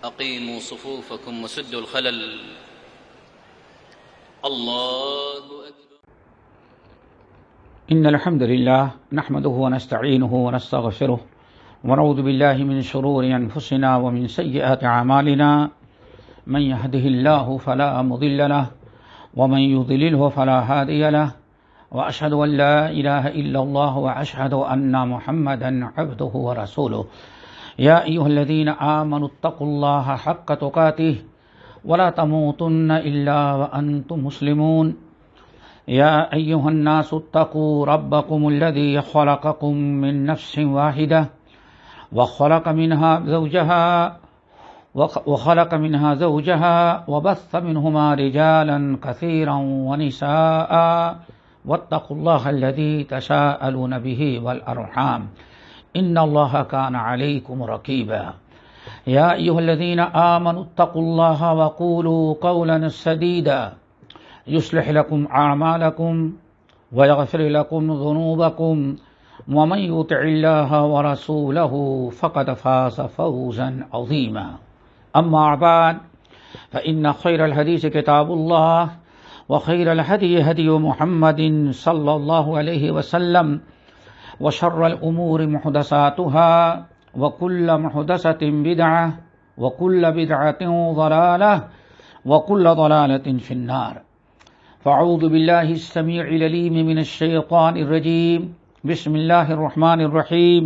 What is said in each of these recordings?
أقيموا صفوفكم وسدوا الخلل. الله أكبر. إن الحمد لله نحمده ونستعينه ونستغفره ونعوذ بالله من شرور أنفسنا ومن سيئات أعمالنا. من يهده الله فلا مضل له ومن يضلله فلا هادي له وأشهد أن لا إله إلا الله وأشهد أن محمدا عبده ورسوله. يا أيها الذين آمنوا اتقوا الله حق تقاته ولا تموتن إلا وأنتم مسلمون. يا أيها الناس اتقوا ربكم الذي خلقكم من نفس واحدة وخلق منها زوجها وبث منهما رجالا كثيرا ونساء واتقوا الله الذي تساءلون به والأرحام إن الله كان عليكم رقيبا. يا أيها الذين آمنوا اتقوا الله وقولوا قولا سديدا يصلح لكم أعمالكم ويغفر لكم ذنوبكم ومن يطع الله ورسوله فقد فاز فوزا عظيما. أما بعد فإن خير الحديث كتاب الله وخير الهدي هدي محمد صلى الله عليه وسلم وشر الأمور محدثاتها وكل محدثة بدعة وكل بدعة ضلالة وكل ضلالة في النار. فأعوذ بالله السميع العليم من الشيطان الرجيم. بسم الله الرحمن الرحيم.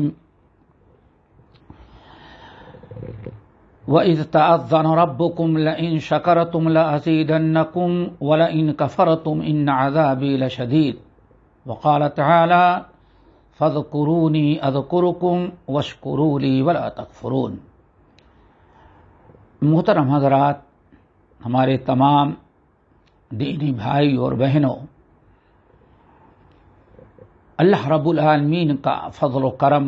وَإِذْ تَأَذَّنَ رَبُّكُمْ لَئِنْ شَكَرْتُمْ لَأَزِيدَنَّكُمْ وَلَئِنْ كَفَرْتُمْ إِنَّ عَذَابِي لَشَدِيدٌ. وقال تعالى فاذكروني اذکرکم واشکروا لی ولا تکفرون. محترم حضرات، ہمارے تمام دینی بھائی اور بہنوں، اللہ رب العالمین کا فضل و کرم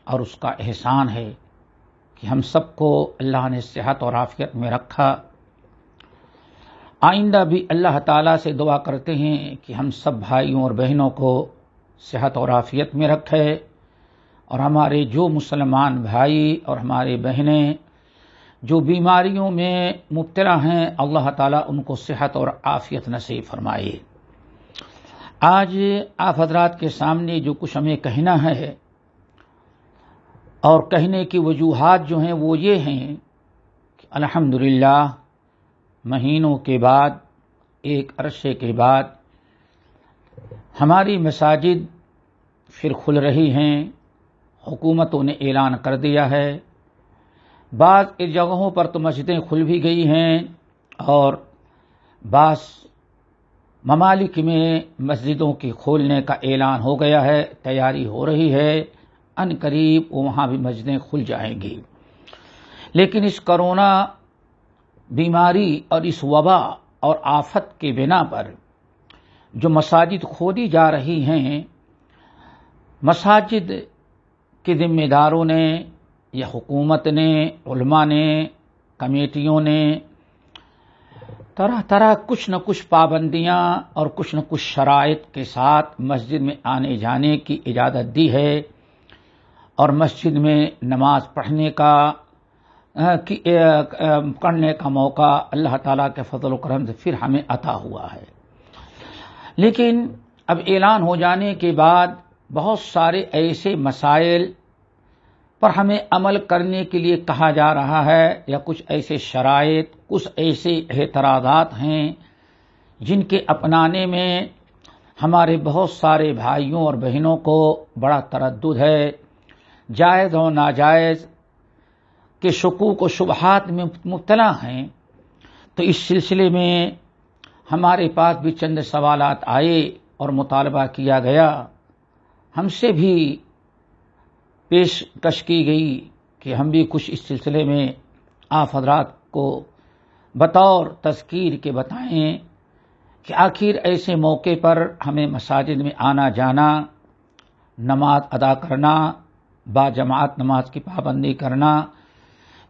اور اس کا احسان ہے کہ ہم سب کو اللہ نے صحت اور عافیت میں رکھا. آئندہ بھی اللہ تعالیٰ سے دعا کرتے ہیں کہ ہم سب بھائیوں اور بہنوں کو صحت اور عافیت میں رکھے، اور ہمارے جو مسلمان بھائی اور ہمارے بہنیں جو بیماریوں میں مبتلا ہیں، اللہ تعالیٰ ان کو صحت اور عافیت نصیب فرمائے. آج آپ حضرات کے سامنے جو کچھ ہمیں کہنا ہے اور کہنے کی وجوہات جو ہیں وہ یہ ہیں کہ الحمدللہ مہینوں کے بعد، ایک عرصے کے بعد ہماری مساجد پھر کھل رہی ہیں. حکومتوں نے اعلان کر دیا ہے. بعض جگہوں پر تو مسجدیں کھل بھی گئی ہیں اور بعض ممالک میں مسجدوں کے کھولنے کا اعلان ہو گیا ہے، تیاری ہو رہی ہے. ان قریب وہاں بھی مسجدیں کھل جائیں گی. لیکن اس کرونا بیماری اور اس وبا اور آفت کے بنا پر جو مساجد کھولی جا رہی ہیں، مساجد کے ذمہ داروں نے یا حکومت نے، علماء نے، کمیٹیوں نے طرح طرح کچھ نہ کچھ پابندیاں اور کچھ نہ کچھ شرائط کے ساتھ مسجد میں آنے جانے کی اجازت دی ہے، اور مسجد میں نماز پڑھنے کا کرنے کا موقع اللہ تعالیٰ کے فضل و کرم سے پھر ہمیں عطا ہوا ہے. لیکن اب اعلان ہو جانے کے بعد بہت سارے ایسے مسائل پر ہمیں عمل کرنے کے لیے کہا جا رہا ہے، یا کچھ ایسے شرائط، کچھ ایسے اعتراضات ہیں جن کے اپنانے میں ہمارے بہت سارے بھائیوں اور بہنوں کو بڑا تردد ہے. جائز اور ناجائز کے شکوک و شبہات میں مبتلا ہیں. تو اس سلسلے میں ہمارے پاس بھی چند سوالات آئے اور مطالبہ کیا گیا، ہم سے بھی پیشکش کی گئی کہ ہم بھی کچھ اس سلسلے میں آپ حضرات کو بطور تذکیر کے بتائیں کہ آخر ایسے موقع پر ہمیں مساجد میں آنا جانا، نماز ادا کرنا، با جماعت نماز کی پابندی کرنا،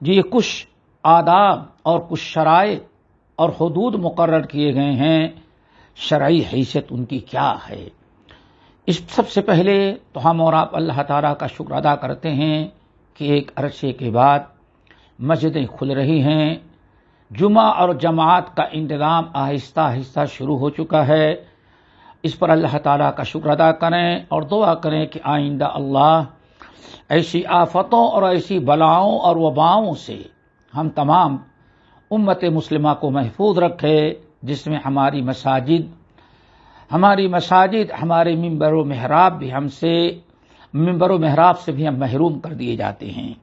یہ کچھ آداب اور کچھ شرائط اور حدود مقرر کیے گئے ہیں، شرعی حیثیت ان کی کیا ہے؟ اس سب سے پہلے تو ہم اور آپ اللہ تعالیٰ کا شکر ادا کرتے ہیں کہ ایک عرصے کے بعد مسجدیں کھل رہی ہیں، جمعہ اور جماعت کا انتظام آہستہ آہستہ شروع ہو چکا ہے۔ اس پر اللہ تعالیٰ کا شکر ادا کریں اور دعا کریں کہ آئندہ اللہ ایسی آفتوں اور ایسی بلاؤں اور وباؤں سے ہم تمام امت مسلمہ کو محفوظ رکھے، جس میں ہماری مساجد ہمارے منبر و محراب بھی ہم محروم کر دیے جاتے ہیں۔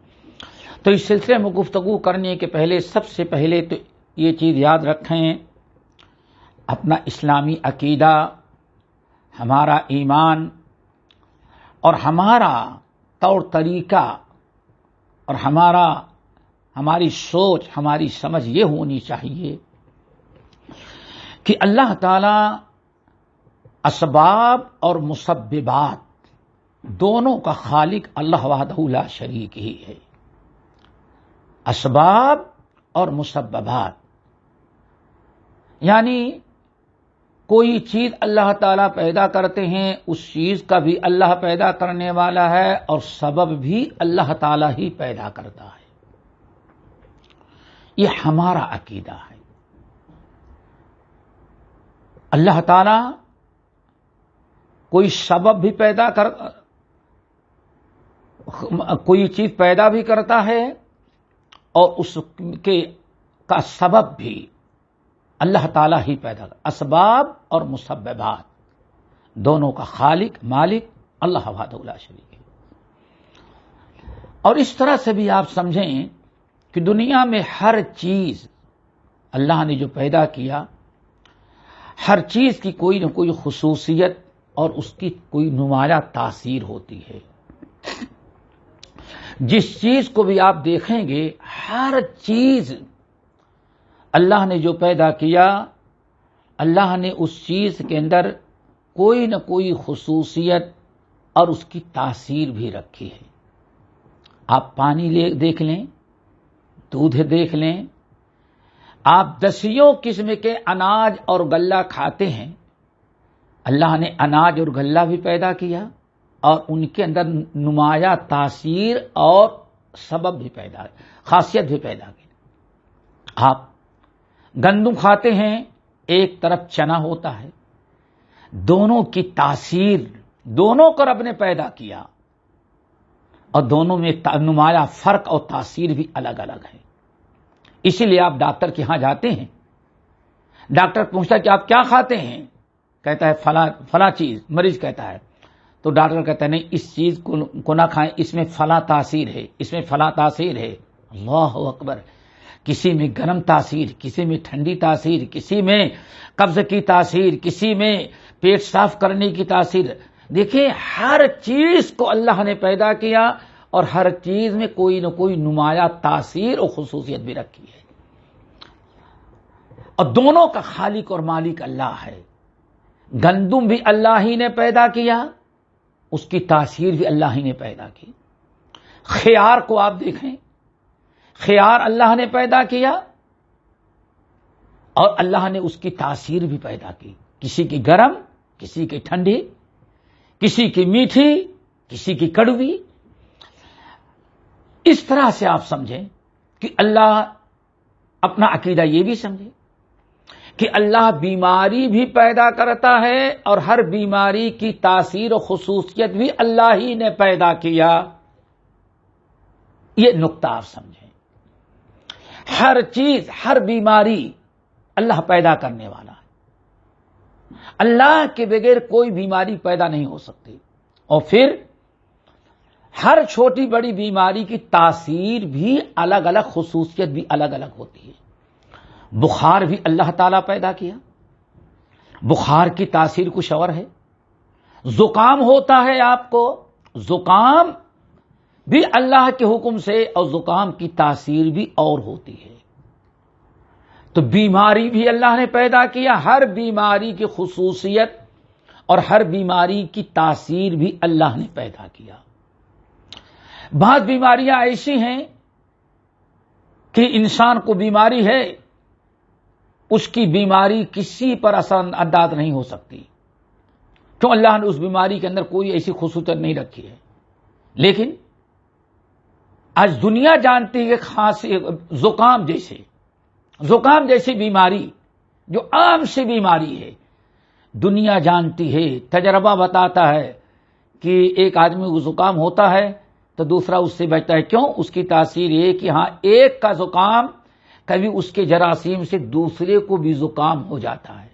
تو اس سلسلے میں گفتگو کرنے کے پہلے سب سے پہلے تو یہ چیز یاد رکھیں، اپنا اسلامی عقیدہ، ہمارا ایمان اور ہمارا طور طریقہ اور ہماری سوچ، ہماری سمجھ یہ ہونی چاہیے کہ اللہ تعالی اسباب اور مسببات دونوں کا خالق اللہ وحدہ لا شریک ہی ہے۔ اسباب اور مسببات یعنی کوئی چیز اللہ تعالیٰ پیدا کرتے ہیں، اس چیز کا بھی اللہ پیدا کرنے والا ہے اور سبب بھی اللہ تعالیٰ ہی پیدا کرتا ہے۔ یہ ہمارا عقیدہ ہے۔ اللہ تعالیٰ کوئی سبب بھی کوئی چیز پیدا بھی کرتا ہے اور اس کا سبب بھی اللہ تعالیٰ ہی پیدا کرتا۔ اسباب اور مسببات دونوں کا خالق مالک اللہ وحدہ لا شریک ہے۔ اور اس طرح سے بھی آپ سمجھیں کہ دنیا میں ہر چیز اللہ نے جو پیدا کیا، ہر چیز کی کوئی نہ کوئی خصوصیت اور اس کی کوئی نمایاں تاثیر ہوتی ہے۔ جس چیز کو بھی آپ دیکھیں گے، ہر چیز اللہ نے جو پیدا کیا، اللہ نے اس چیز کے اندر کوئی نہ کوئی خصوصیت اور اس کی تاثیر بھی رکھی ہے۔ آپ پانی دیکھ لیں، دودھ دیکھ لیں، آپ دسیوں قسم کے اناج اور غلہ کھاتے ہیں، اللہ نے اناج اور غلہ بھی پیدا کیا اور ان کے اندر نمایاں تاثیر اور سبب بھی خاصیت بھی پیدا کی۔ آپ گندم کھاتے ہیں، ایک طرف چنا ہوتا ہے، دونوں کی تاثیر دونوں کو رب نے پیدا کیا اور دونوں میں نمایاں فرق اور تاثیر بھی الگ الگ ہے۔ اسی لیے آپ ڈاکٹر کے ہاں جاتے ہیں، ڈاکٹر پوچھتا ہے کہ آپ کیا کھاتے ہیں، کہتا ہے فلاں چیز، مریض کہتا ہے، تو ڈاکٹر کہتا ہے نہیں اس چیز کو نہ کھائیں، اس میں فلاں تاثیر ہے، اس میں فلاں تاثیر ہے۔ اللہ اکبر! کسی میں گرم تاثیر، کسی میں ٹھنڈی تاثیر، کسی میں قبض کی تاثیر، کسی میں پیٹ صاف کرنے کی تاثیر۔ دیکھیں ہر چیز کو اللہ نے پیدا کیا اور ہر چیز میں کوئی نہ کوئی نمایاں تاثیر اور خصوصیت بھی رکھی ہے، اور دونوں کا خالق اور مالک اللہ ہے۔ گندم بھی اللہ ہی نے پیدا کیا، اس کی تاثیر بھی اللہ ہی نے پیدا کی۔ خیار کو آپ دیکھیں، خیار اللہ نے پیدا کیا اور اللہ نے اس کی تاثیر بھی پیدا کی، کسی کی گرم، کسی کی ٹھنڈی، کسی کی میٹھی، کسی کی کڑوی۔ اس طرح سے آپ سمجھیں کہ اللہ، اپنا عقیدہ یہ بھی سمجھیں کہ اللہ بیماری بھی پیدا کرتا ہے اور ہر بیماری کی تاثیر و خصوصیت بھی اللہ ہی نے پیدا کیا۔ یہ نقطہ آپ سمجھیں، ہر چیز، ہر بیماری اللہ پیدا کرنے والا ہے۔ اللہ کے بغیر کوئی بیماری پیدا نہیں ہو سکتی، اور پھر ہر چھوٹی بڑی بیماری کی تاثیر بھی الگ الگ، خصوصیت بھی الگ الگ ہوتی ہے۔ بخار بھی اللہ تعالیٰ پیدا کیا، بخار کی تاثیر کچھ اور ہے۔ زکام ہوتا ہے آپ کو، زکام بھی اللہ کے حکم سے، اور زکام کی تاثیر بھی اور ہوتی ہے۔ تو بیماری بھی اللہ نے پیدا کیا، ہر بیماری کی خصوصیت اور ہر بیماری کی تاثیر بھی اللہ نے پیدا کیا۔ بعض بیماریاں ایسی ہیں کہ انسان کو بیماری ہے، اس کی بیماری کسی پر اثر انداز نہیں ہو سکتی، کیوں؟ اللہ نے اس بیماری کے اندر کوئی ایسی خصوصیت نہیں رکھی ہے۔ لیکن آج دنیا جانتی ہے کھانسی زکام جیسی بیماری جو عام سی بیماری ہے، دنیا جانتی ہے، تجربہ بتاتا ہے کہ ایک آدمی کو زکام ہوتا ہے تو دوسرا اس سے بچتا ہے. کیوں؟ اس کی تاثیر یہ کہ ہاں ایک کا زکام کبھی اس کے جراثیم سے دوسرے کو بھی زکام ہو جاتا ہے.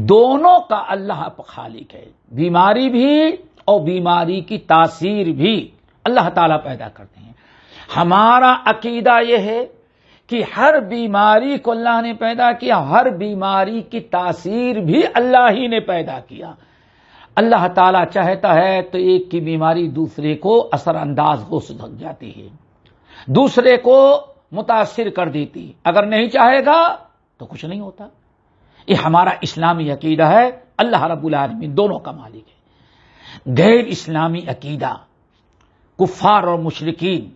دونوں کا اللہ خالق ہے، بیماری بھی اور بیماری کی تاثیر بھی اللہ تعالیٰ پیدا کرتے ہیں. ہمارا عقیدہ یہ ہے کہ ہر بیماری کو اللہ نے پیدا کیا، ہر بیماری کی تاثیر بھی اللہ ہی نے پیدا کیا. اللہ تعالیٰ چاہتا ہے تو ایک کی بیماری دوسرے کو اثر انداز ہو سک جاتی ہے، دوسرے کو متاثر کر دیتی. اگر نہیں چاہے گا تو کچھ نہیں ہوتا. یہ ہمارا اسلامی عقیدہ ہے. اللہ رب العالمین دونوں کا مالک ہے. غیر اسلامی عقیدہ، کفار اور مشرکین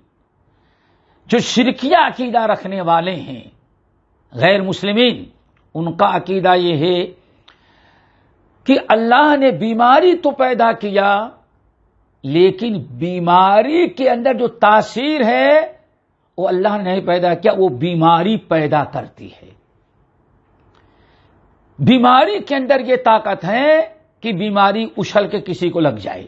جو شرکیہ عقیدہ رکھنے والے ہیں، غیر مسلمین، ان کا عقیدہ یہ ہے کہ اللہ نے بیماری تو پیدا کیا لیکن بیماری کے اندر جو تاثیر ہے وہ اللہ نے نہیں پیدا کیا، وہ بیماری پیدا کرتی ہے. بیماری کے اندر یہ طاقت ہے کہ بیماری اچھل کے کسی کو لگ جائے.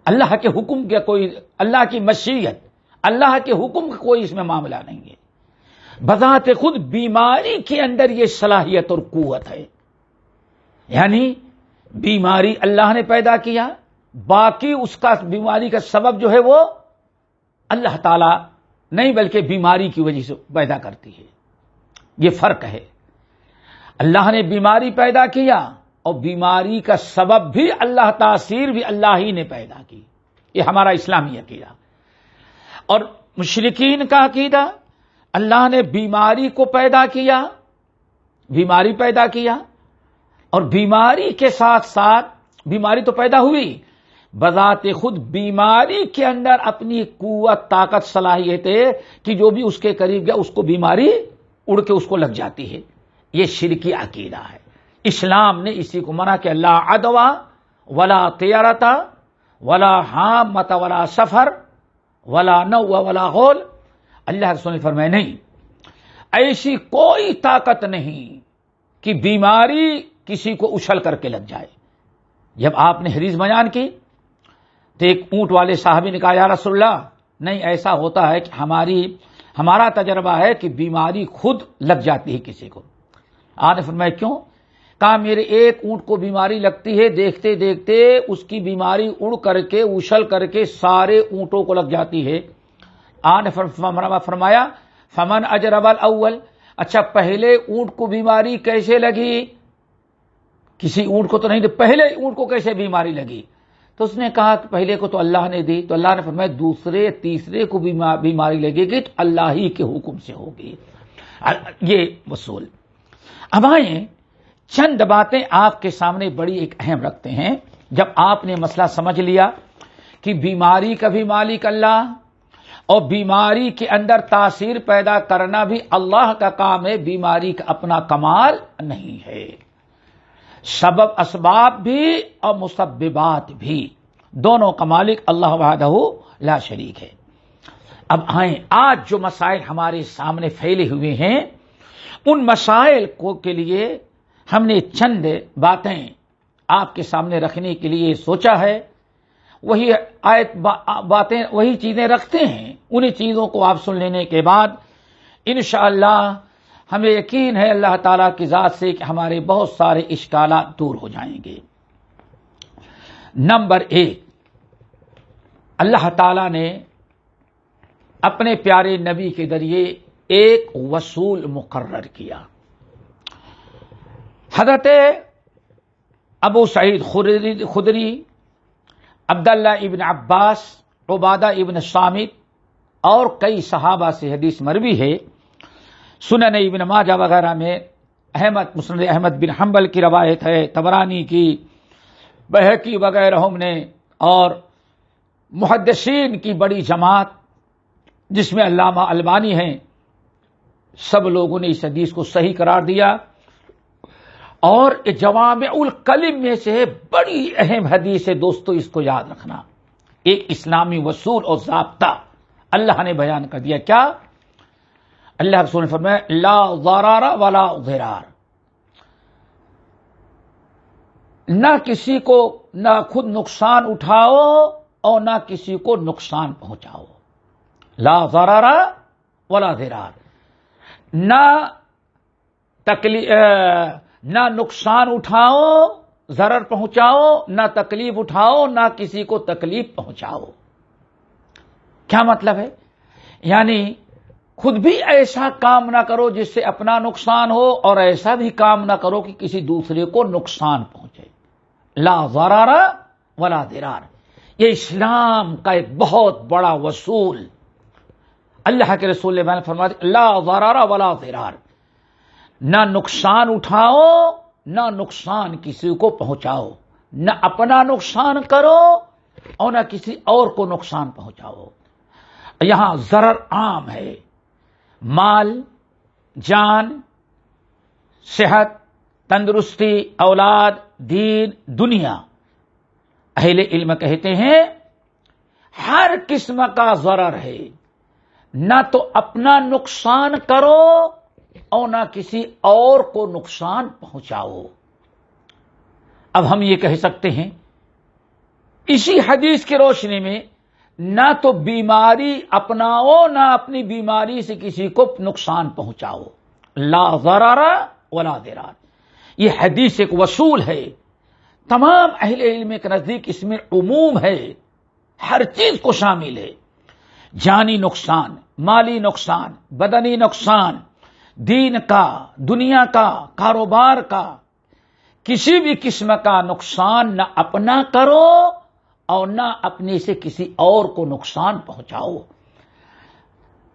اللہ کے حکم کا کوئی، اللہ کی مشیت، اللہ کے حکم کا کوئی اس میں معاملہ نہیں ہے. بذات خود بیماری کے اندر یہ صلاحیت اور قوت ہے. یعنی بیماری اللہ نے پیدا کیا، باقی اس کا بیماری کا سبب جو ہے وہ اللہ تعالی نہیں بلکہ بیماری کی وجہ سے پیدا کرتی ہے. یہ فرق ہے. اللہ نے بیماری پیدا کیا اور بیماری کا سبب بھی اللہ، تاثیر بھی اللہ ہی نے پیدا کی. یہ ہمارا اسلامی عقیدہ. اور مشرکین کا عقیدہ، اللہ نے بیماری کو پیدا کیا، بیماری پیدا کیا اور بیماری کے ساتھ ساتھ بیماری تو پیدا ہوئی، بذات خود بیماری کے اندر اپنی قوت، طاقت، صلاحیت ہے کہ جو بھی اس کے قریب گیا اس کو بیماری اڑ کے اس کو لگ جاتی ہے. یہ شرکی عقیدہ ہے. اسلام نے اسی کو منع کہ لا عدوى ولا طیرۃ ولا حامۃ ولا سفر ولا نو ولا غول. اللہ رسول نے فرمایا نہیں، ایسی کوئی طاقت نہیں کہ بیماری کسی کو اچھل کر کے لگ جائے. جب آپ نے حدیث بیان کی تو ایک اونٹ والے صحابی نے کہا یا رسول اللہ، نہیں ایسا ہوتا ہے کہ ہمارا تجربہ ہے کہ بیماری خود لگ جاتی ہے کسی کو. آپ نے فرمایا کیوں؟ کہا میرے ایک اونٹ کو بیماری لگتی ہے، دیکھتے دیکھتے اس کی بیماری اڑ کر کے اچھل کر کے سارے اونٹوں کو لگ جاتی ہے. آپ نے فرمایا فمن اجرب الاول، اچھا پہلے اونٹ کو بیماری کیسے لگی؟ کسی اونٹ کو تو نہیں، پہلے اونٹ کو کیسے بیماری لگی؟ تو اس نے کہا کہ پہلے کو تو اللہ نے دی. تو اللہ نے فرمایا دوسرے تیسرے کو بیماری لگے گی تو اللہ ہی کے حکم سے ہوگی. یہ وصول. اب آئیں چند باتیں آپ کے سامنے بڑی ایک اہم رکھتے ہیں. جب آپ نے مسئلہ سمجھ لیا کہ بیماری کا بھی مالک اللہ اور بیماری کے اندر تاثیر پیدا کرنا بھی اللہ کا کام ہے، بیماری کا اپنا کمال نہیں ہے. سبب اسباب بھی اور مسببات بھی، دونوں کا مالک اللہ وحدہ لا شریک ہے. اب آئیں آج جو مسائل ہمارے سامنے پھیلے ہوئے ہیں ان مسائل کے لیے ہم نے چند باتیں آپ کے سامنے رکھنے کے لیے سوچا ہے. وہی باتیں وہی چیزیں رکھتے ہیں. انہی چیزوں کو آپ سن لینے کے بعد انشاءاللہ ہمیں یقین ہے اللہ تعالیٰ کی ذات سے کہ ہمارے بہت سارے اشکالات دور ہو جائیں گے. نمبر 1، اللہ تعالیٰ نے اپنے پیارے نبی کے ذریعے ایک وصول مقرر کیا. حضرت ابو سعید خدری، عبداللہ ابن عباس، عبادہ ابن صامت اور کئی صحابہ سے حدیث مروی ہے. سنن ابن ماجہ وغیرہ میں مسند احمد بن حنبل کی روایت ہے، طبرانی کی، بہقی وغیرہ نے، اور محدثین کی بڑی جماعت جس میں علامہ البانی ہیں، سب لوگوں نے اس حدیث کو صحیح قرار دیا. اور جوامع الکلم میں سے بڑی اہم حدیث ہے دوستو، اس کو یاد رکھنا. ایک اسلامی اصول اور ضابطہ اللہ نے بیان کر دیا. کیا؟ اللہ رسول نے فرمایا لا ضرر ولا ضرار. نہ کسی کو نہ خود نقصان اٹھاؤ اور نہ کسی کو نقصان پہنچاؤ. لا ضرر ولا ضرار. نہ نقصان اٹھاؤ ضرر پہنچاؤ، نہ تکلیف اٹھاؤ نہ کسی کو تکلیف پہنچاؤ. کیا مطلب ہے؟ یعنی خود بھی ایسا کام نہ کرو جس سے اپنا نقصان ہو اور ایسا بھی کام نہ کرو کہ کسی دوسرے کو نقصان پہنچے. لا ضرر ولا ضرار. یہ اسلام کا ایک بہت بڑا اصول. اللہ کے رسول نے فرمایا لا ضرر ولا ضرار. نہ نقصان اٹھاؤ نہ نقصان کسی کو پہنچاؤ. نہ اپنا نقصان کرو اور نہ کسی اور کو نقصان پہنچاؤ. یہاں ضرر عام ہے. مال، جان، صحت، تندرستی، اولاد، دین، دنیا. اہل علم کہتے ہیں ہر قسم کا ضرر ہے. نہ تو اپنا نقصان کرو اور نہ کسی اور کو نقصان پہنچاؤ. اب ہم یہ کہہ سکتے ہیں اسی حدیث کی روشنی میں نہ تو بیماری اپناؤ نہ اپنی بیماری سے کسی کو نقصان پہنچاؤ. لا ضرر ولا ضرار. یہ حدیث ایک اصول ہے. تمام اہل علم کے نزدیک اس میں عموم ہے، ہر چیز کو شامل ہے. جانی نقصان، مالی نقصان، بدنی نقصان، دین کا، دنیا کا، کاروبار کا، کسی بھی قسم کا نقصان نہ اپنا کرو اور نہ اپنے سے کسی اور کو نقصان پہنچاؤ.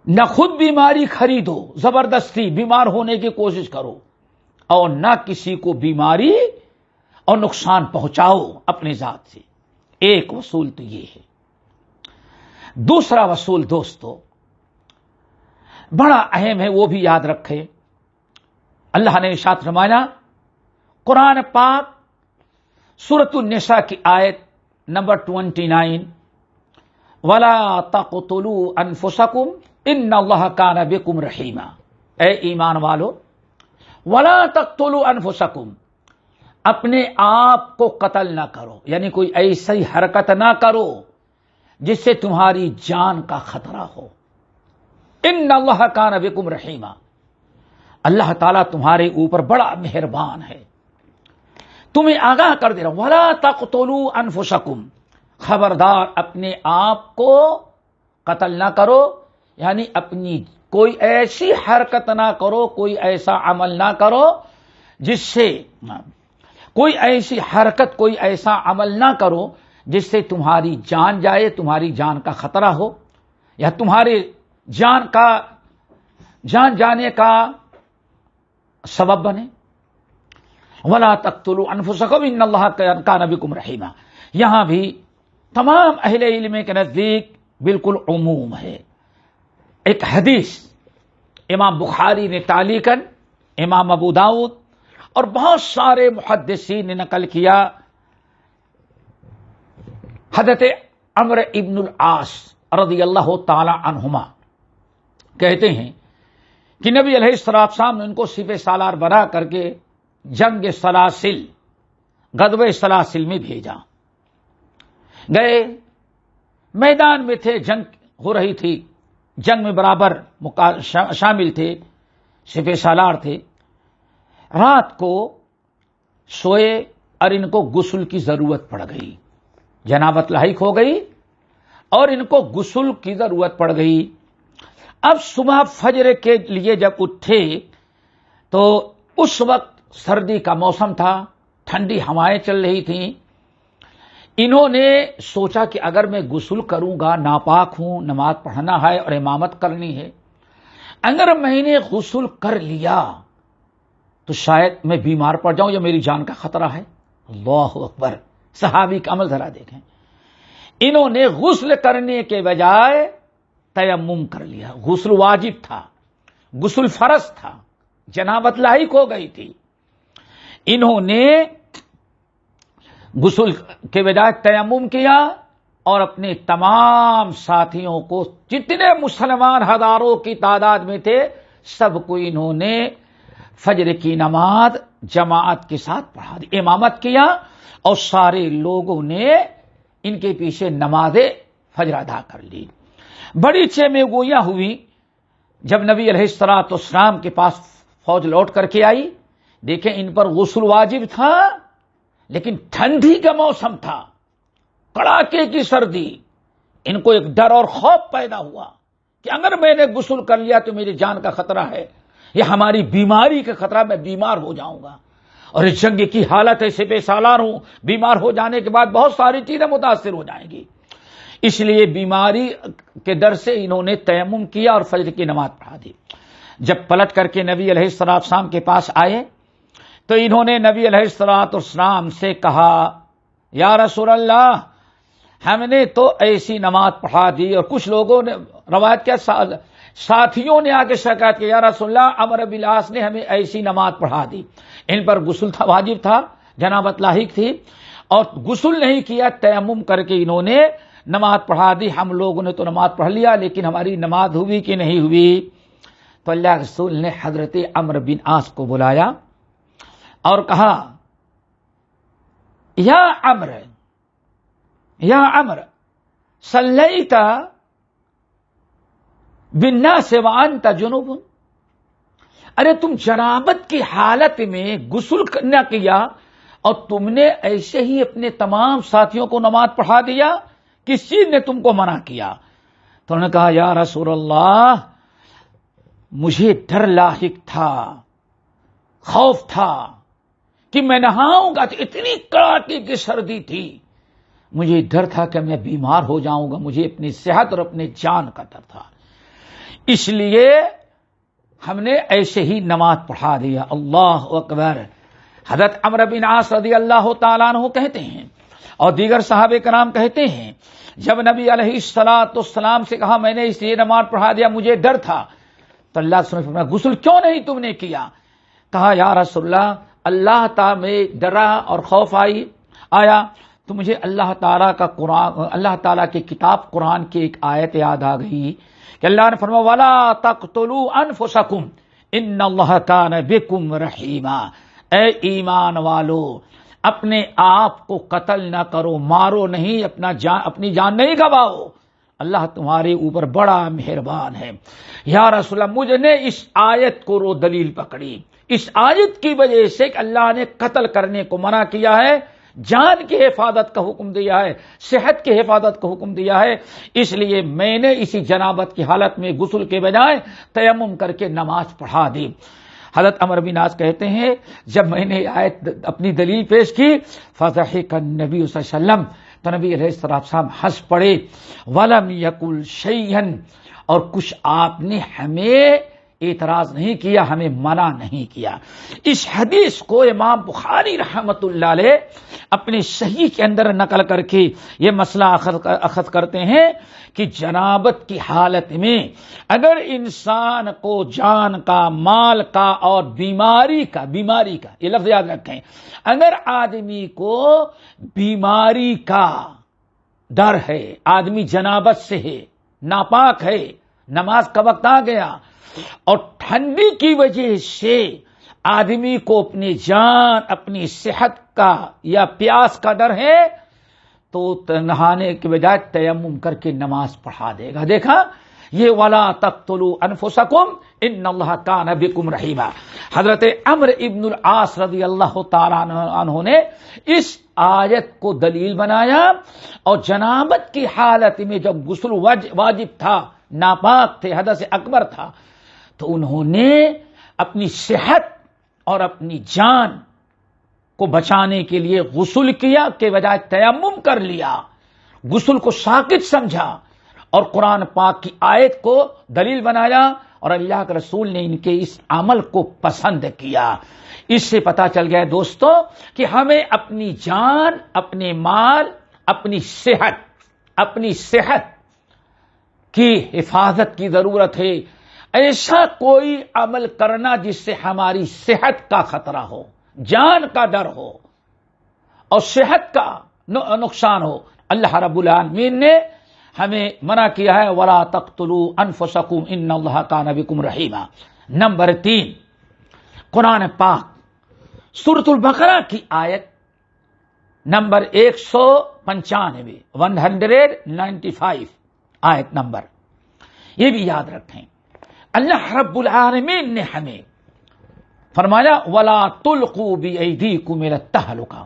نہ خود بیماری خریدو، زبردستی بیمار ہونے کی کوشش کرو، اور نہ کسی کو بیماری اور نقصان پہنچاؤ اپنے ذات سے. ایک اصول تو یہ ہے. دوسرا اصول دوستو بڑا اہم ہے، وہ بھی یاد رکھیں. اللہ نے ارشاد فرمایا قرآن پاک سورۃ النساء کی آیت نمبر 29 وَلَا تَقْتُلُوا أَنفُسَكُمْ إِنَّ اللَّهَ كَانَ بِكُمْ رَحِيمًا. اے ایمان والو وَلَا تَقْتُلُوا أَنفُسَكُمْ، اپنے آپ کو قتل نہ کرو، یعنی کوئی ایسی حرکت نہ کرو جس سے تمہاری جان کا خطرہ ہو. ان اللہ کان بکم رحیما، اللہ تعالیٰ تمہارے اوپر بڑا مہربان ہے. تمہیں آگاہ کر دے رہا ہوں ولا تقتلوا انفسکم، خبردار اپنے آپ کو قتل نہ کرو، یعنی اپنی کوئی ایسی حرکت نہ کرو، کوئی ایسا عمل نہ کرو جس سے کوئی ایسی حرکت، کوئی ایسا عمل نہ کرو جس سے تمہاری جان جائے، تمہاری جان کا خطرہ ہو یا تمہارے جان جانے کا سبب بنے. ولا تقتلوا انفسکم ان اللہ کان بکم رحیما. یہاں بھی تمام اہل علم کے نزدیک بالکل عموم ہے. ایک حدیث امام بخاری نے تعلیقاً، امام ابو داؤد اور بہت سارے محدثین نے نقل کیا. حضرت عمرو ابن العاص رضی اللہ تعالی عنہما کہتے ہیں کہ نبی علیہ السلام نے ان کو سپہ سالار بنا کر کے جنگ سلاسل، غزوہ سلاسل میں بھیجا. گئے، میدان میں تھے، جنگ ہو رہی تھی، جنگ میں برابر شامل تھے، سپہ سالار تھے. رات کو سوئے اور ان کو غسل کی ضرورت پڑ گئی، جنابت لاحق ہو گئی اور ان کو غسل کی ضرورت پڑ گئی. اب صبح فجر کے لیے جب اٹھے تو اس وقت سردی کا موسم تھا، ٹھنڈی ہوائیں چل رہی تھیں. انہوں نے سوچا کہ اگر میں غسل کروں گا، ناپاک ہوں، نماز پڑھنا ہے اور امامت کرنی ہے، اگر میں نے غسل کر لیا تو شاید میں بیمار پڑ جاؤں یا میری جان کا خطرہ ہے. اللہ اکبر، صحابی کا عمل ذرا دیکھیں. انہوں نے غسل کرنے کے بجائے تیمم کر لیا. غسل واجب تھا، غسل فرض تھا، جنابت لاحق ہو گئی تھی. انہوں نے غسل کے بجائے تیمم کیا اور اپنے تمام ساتھیوں کو، جتنے مسلمان ہزاروں کی تعداد میں تھے، سب کو انہوں نے فجر کی نماز جماعت کے ساتھ پڑھا دی، امامت کیا، اور سارے لوگوں نے ان کے پیچھے نماز فجر ادا کر لی۔ بڑی چیمے گویاں ہوئی جب نبی علیہ الصلوۃ والسلام کے پاس فوج لوٹ کر کے آئی۔ دیکھیں ان پر غسل واجب تھا، لیکن ٹھنڈی کا موسم تھا، کڑاکے کی سردی، ان کو ایک ڈر اور خوف پیدا ہوا کہ اگر میں نے غسل کر لیا تو میری جان کا خطرہ ہے، یہ ہماری بیماری کا خطرہ، میں بیمار ہو جاؤں گا، اور اس جنگ کی حالت ہے، سپہ سالار ہوں، بیمار ہو جانے کے بعد بہت ساری چیزیں متاثر ہو جائیں گی، اس لیے بیماری کے ڈر سے انہوں نے تیمم کیا اور فجر کی نماز پڑھا دی۔ جب پلٹ کر کے نبی علیہ السلام کے پاس آئے تو انہوں نے نبی علیہ السلام سے کہا، یا رسول اللہ، ہم نے تو ایسی نماز پڑھا دی، اور کچھ لوگوں نے روایت کیا، ساتھیوں نے آ کے شکایت کی، یا رسول اللہ، عمرو بن العاص نے ہمیں ایسی نماز پڑھا دی، ان پر غسل تھا، واجب تھا، جنابت لاحق تھی، اور غسل نہیں کیا، تیمم کر کے انہوں نے نماز پڑھا دی، ہم لوگوں نے تو نماز پڑھ لیا، لیکن ہماری نماز ہوئی کہ نہیں ہوئی؟ تو اللہ کے رسول نے حضرت عمرو بن العاص کو بلایا اور کہا، یا عمرو صلیت بالناس وانت جنوب، ارے تم جنابت کی حالت میں غسل نہ کیا اور تم نے ایسے ہی اپنے تمام ساتھیوں کو نماز پڑھا دیا، کس چیز نے تم کو منع کیا؟ تو انہوں نے کہا، یا رسول اللہ، مجھے ڈر لاحق تھا، خوف تھا کہ میں نہاؤں گا تو اتنی کڑاکے کی سردی تھی، مجھے ڈر تھا کہ میں بیمار ہو جاؤں گا، مجھے اپنی صحت اور اپنے جان کا ڈر تھا، اس لیے ہم نے ایسے ہی نماز پڑھا دیا۔ اللہ اکبر۔ حضرت عمرو بن العاص رضی اللہ تعالیٰ عنہ کہتے ہیں اور دیگر صحابہ کرام کہتے ہیں، جب نبی علیہ السلام سے کہا میں نے اس لیے نماز پڑھا دیا، مجھے ڈر تھا، تو اللہ نے فرمایا غسل کیوں نہیں تم نے کیا؟ کہا، یا رسول اللہ تعالیٰ میں ڈرا اور خوف آیا تو مجھے اللہ تعالیٰ کا قرآن، اللہ تعالیٰ کی کتاب قرآن کی ایک آیت یاد آ گئی کہ اللہ نے فرمایا وَلَا تَقْتُلُوا أَنفُسَكُمْ إِنَّ اللَّهَ كَانَ بِكُمْ رَحِيمًا، اے ایمان والو اپنے آپ کو قتل نہ کرو، مارو نہیں، اپنی جان نہیں گواؤ، اللہ تمہارے اوپر بڑا مہربان ہے۔ یا رسول اللہ، مجھ نے اس آیت کو رو دلیل پکڑی، اس آیت کی وجہ سے کہ اللہ نے قتل کرنے کو منع کیا ہے، جان کی حفاظت کا حکم دیا ہے، صحت کی حفاظت کا حکم دیا ہے، اس لیے میں نے اسی جنابت کی حالت میں غسل کے بجائے تیمم کر کے نماز پڑھا دی۔ حضرت عمرو بن العاص کہتے ہیں جب میں نے آیت اپنی دلیل پیش کی، فضحک النبی صلی اللہ علیہ وسلم، تو نبی علیہ السلام ہنس پڑے، ولم یقل شیئا، اور کچھ آپ نے ہمیں اعتراض نہیں کیا، ہمیں منع نہیں کیا۔ اس حدیث کو امام بخاری رحمت اللہ علیہ اپنے صحیح کے اندر نقل کر کے یہ مسئلہ اخذ کرتے ہیں کہ جنابت کی حالت میں اگر انسان کو جان کا، مال کا اور بیماری کا یہ لفظ یاد رکھیں، اگر آدمی کو بیماری کا ڈر ہے، آدمی جنابت سے ہے، ناپاک ہے، نماز کا وقت آ گیا، اور ٹھنڈی کی وجہ سے آدمی کو اپنی جان، اپنی صحت کا یا پیاس کا ڈر ہے، تو نہانے کے بجائے تیمم کر کے نماز پڑھا دے گا۔ دیکھا یہ وَلَا تَقْتُلُوا أَنفُسَكُمْ إِنَّ اللَّهَ كَانَ بِكُمْ رَحِيمًا۔ حضرت عمرو ابن العاص رضی اللہ تعالیٰ عنہ نے اس آیت کو دلیل بنایا، اور جنابت کی حالت میں جب غسل واجب تھا، ناپاک تھے، حدث اکبر تھا، تو انہوں نے اپنی صحت اور اپنی جان کو بچانے کے لیے غسل کیا کے بجائے تیمم کر لیا، غسل کو ساقط سمجھا اور قرآن پاک کی آیت کو دلیل بنایا، اور اللہ کے رسول نے ان کے اس عمل کو پسند کیا۔ اس سے پتہ چل گیا دوستو کہ ہمیں اپنی جان، اپنے مال، اپنی صحت کی حفاظت کی ضرورت ہے۔ ایسا کوئی عمل کرنا جس سے ہماری صحت کا خطرہ ہو، جان کا ڈر ہو اور صحت کا نقصان ہو، اللہ رب العالمین نے ہمیں منع کیا ہے وَلَا تَقْتُلُوا أَنفُسَكُمْ إِنَّ اللَّهَ كَانَ بِكُمْ رَحِيمًا. نمبر 3 قرآن پاک سورۃ البقرہ کی آیت نمبر 195 195 آیت نمبر، یہ بھی یاد رکھیں. اللہ رب العالمین نے ہمیں فرمایا وَلَا تُلْقُوا بِأَيْدِيكُمْ إِلَى التَّهْلُكَةِ،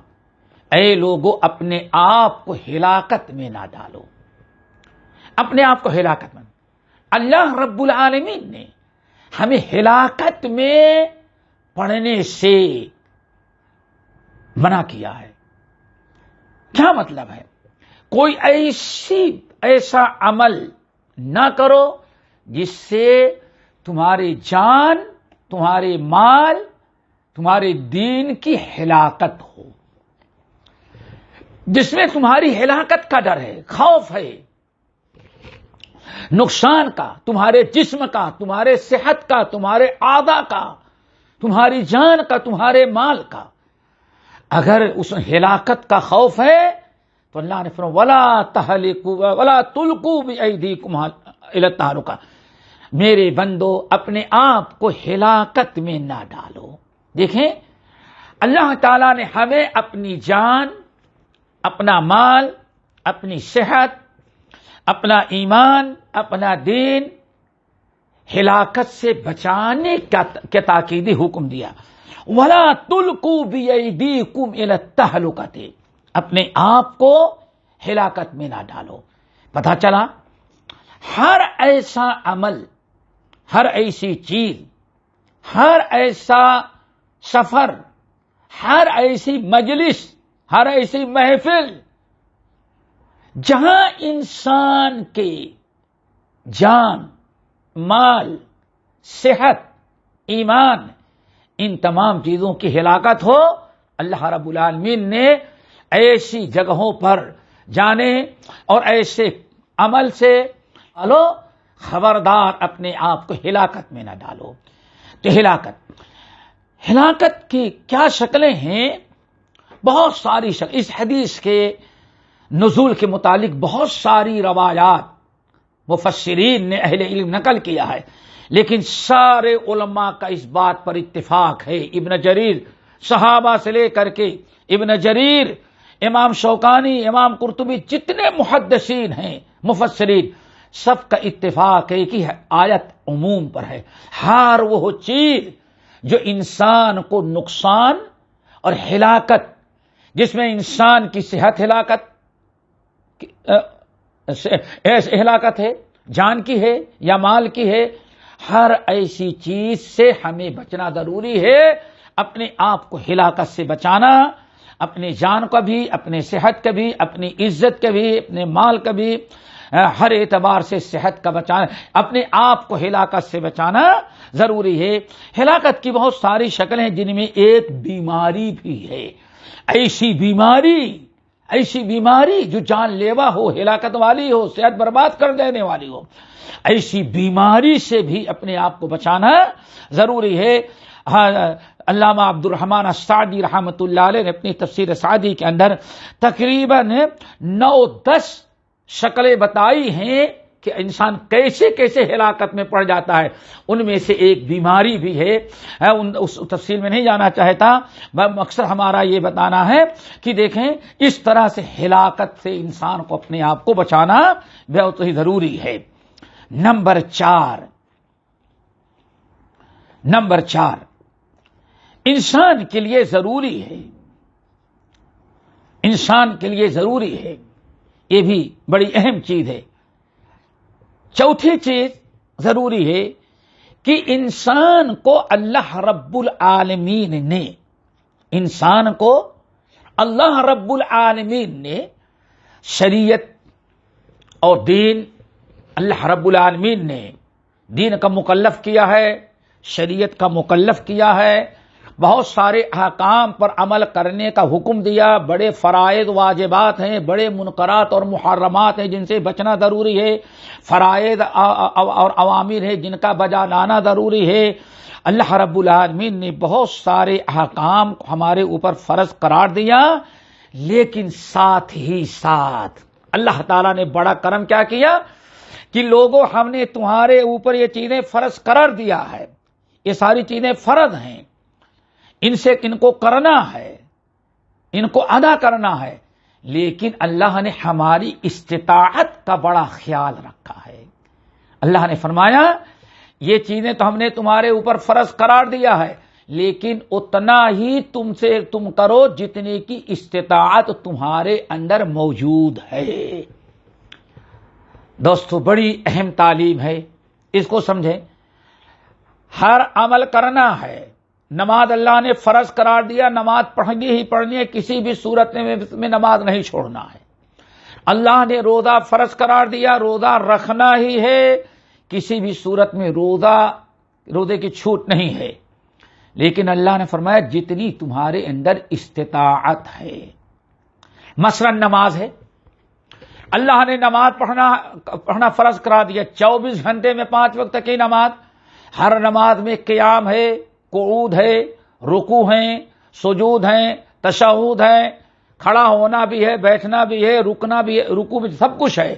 اے لوگو اپنے آپ کو ہلاکت میں نہ ڈالو، اپنے آپ کو ہلاکت میں. اللہ رب العالمین نے ہمیں ہلاکت میں پڑنے سے منع کیا ہے. کیا مطلب ہے؟ کوئی ایسا عمل نہ کرو جس سے تمہاری جان، تمہارے مال، تمہارے دین کی ہلاکت ہو، جس میں تمہاری ہلاکت کا ڈر ہے، خوف ہے، نقصان کا، تمہارے جسم کا، تمہارے صحت کا، تمہارے اعضاء کا، تمہاری جان کا، تمہارے مال کا. اگر اس ہلاکت کا خوف ہے تو اللہ نے فرمایا وَلَا تُلْقُوا بِأَيْدِيكُمْ إِلَى التَّهْلُكَةِ، میرے بندو اپنے آپ کو ہلاکت میں نہ ڈالو. دیکھیں اللہ تعالی نے ہمیں اپنی جان، اپنا مال، اپنی صحت، اپنا ایمان، اپنا دین ہلاکت سے بچانے کا تاکیدی حکم دیا. وَلَا تُلْقُوا بِأَيْدِيكُمْ إِلَى التَّهْلُكَةِ، اپنے آپ کو ہلاکت میں نہ ڈالو. پتہ چلا ہر ایسا عمل، ہر ایسی چیز، ہر ایسا سفر، ہر ایسی مجلس، ہر ایسی محفل جہاں انسان کے جان، مال، صحت، ایمان، ان تمام چیزوں کی ہلاکت ہو، اللہ رب العالمین نے ایسی جگہوں پر جانے اور ایسے عمل سے ڈالو، خبردار اپنے آپ کو ہلاکت میں نہ ڈالو. تو ہلاکت کی کیا شکلیں ہیں؟ بہت ساری شکل. اس حدیث کے نزول کے متعلق بہت ساری روایات مفسرین نے اہل علم نقل کیا ہے، لیکن سارے علماء کا اس بات پر اتفاق ہے. ابن جریر صحابہ سے لے کر کے ابن جریر، امام شوکانی، امام قرطبی، جتنے محدثین ہیں، مفسرین، سب کا اتفاق ہے کہ آیت عموم پر ہے. ہر وہ چیز جو انسان کو نقصان اور ہلاکت، جس میں انسان کی صحت ہلاکت ہے، جان کی ہے یا مال کی ہے، ہر ایسی چیز سے ہمیں بچنا ضروری ہے. اپنے آپ کو ہلاکت سے بچانا، اپنی جان کا بھی، اپنے صحت کا بھی، اپنی عزت کا بھی، اپنے مال کا بھی، ہر اعتبار سے صحت کا بچانا، اپنے آپ کو ہلاکت سے بچانا ضروری ہے. ہلاکت کی بہت ساری شکلیں ہیں، جن میں ایک بیماری بھی ہے. ایسی بیماری جو جان لیوا ہو، ہلاکت والی ہو، صحت برباد کر دینے والی ہو، ایسی بیماری سے بھی اپنے آپ کو بچانا ضروری ہے. علامہ عبد الرحمن السعدی رحمۃ اللہ علیہ نے اپنی تفسیر سعدی کے اندر تقریباً 9-10 شکلیں بتائی ہیں کہ انسان کیسے کیسے ہلاکت میں پڑ جاتا ہے. ان میں سے ایک بیماری بھی ہے. اس تفصیل میں نہیں جانا چاہتا، مقصد ہمارا یہ بتانا ہے کہ دیکھیں اس طرح سے ہلاکت سے انسان کو اپنے آپ کو بچانا بہت ہی ضروری ہے. نمبر 4 انسان کے لیے ضروری ہے، انسان کے لیے ضروری ہے، یہ بھی بڑی اہم چیز ہے. چوتھی چیز ضروری ہے کہ انسان کو اللہ رب العالمین نے، انسان کو اللہ رب العالمین نے شریعت اور دین، اللہ رب العالمین نے دین کا مکلف کیا ہے، شریعت کا مکلف کیا ہے، بہت سارے احکام پر عمل کرنے کا حکم دیا. بڑے فرائض واجبات ہیں، بڑے منکرات اور محرمات ہیں جن سے بچنا ضروری ہے، فرائض اور اوامر ہیں جن کا بجا لانا ضروری ہے. اللہ رب العالمین نے بہت سارے احکام ہمارے اوپر فرض قرار دیا، لیکن ساتھ ہی ساتھ اللہ تعالیٰ نے بڑا کرم کیا کیا کہ لوگوں ہم نے تمہارے اوپر یہ چیزیں فرض قرار دیا ہے، یہ ساری چیزیں فرض ہیں، ان کو کرنا ہے، ان کو ادا کرنا ہے، لیکن اللہ نے ہماری استطاعت کا بڑا خیال رکھا ہے۔ اللہ نے فرمایا یہ چیزیں تو ہم نے تمہارے اوپر فرض قرار دیا ہے، لیکن اتنا ہی تم کرو جتنے کی استطاعت تمہارے اندر موجود ہے۔ دوستو بڑی اہم تعلیم ہے، اس کو سمجھیں۔ ہر عمل کرنا ہے، نماز اللہ نے فرض قرار دیا، نماز پڑھنی ہی پڑھنی ہے، کسی بھی صورت میں نماز نہیں چھوڑنا ہے۔ اللہ نے روزہ فرض قرار دیا، روزہ رکھنا ہی ہے، کسی بھی صورت میں روزے کی چھوٹ نہیں ہے۔ لیکن اللہ نے فرمایا جتنی تمہارے اندر استطاعت ہے، مثلا نماز ہے، اللہ نے نماز پڑھنا فرض قرار دیا، 24 گھنٹے میں 5 وقت کی نماز، ہر نماز میں قیام ہے، قعود ہے، رکوع ہیں، سجود ہیں، تشہد ہے، کھڑا ہونا بھی ہے، بیٹھنا بھی ہے، رکنا بھی ہے، رکوع بھی، سب کچھ ہے۔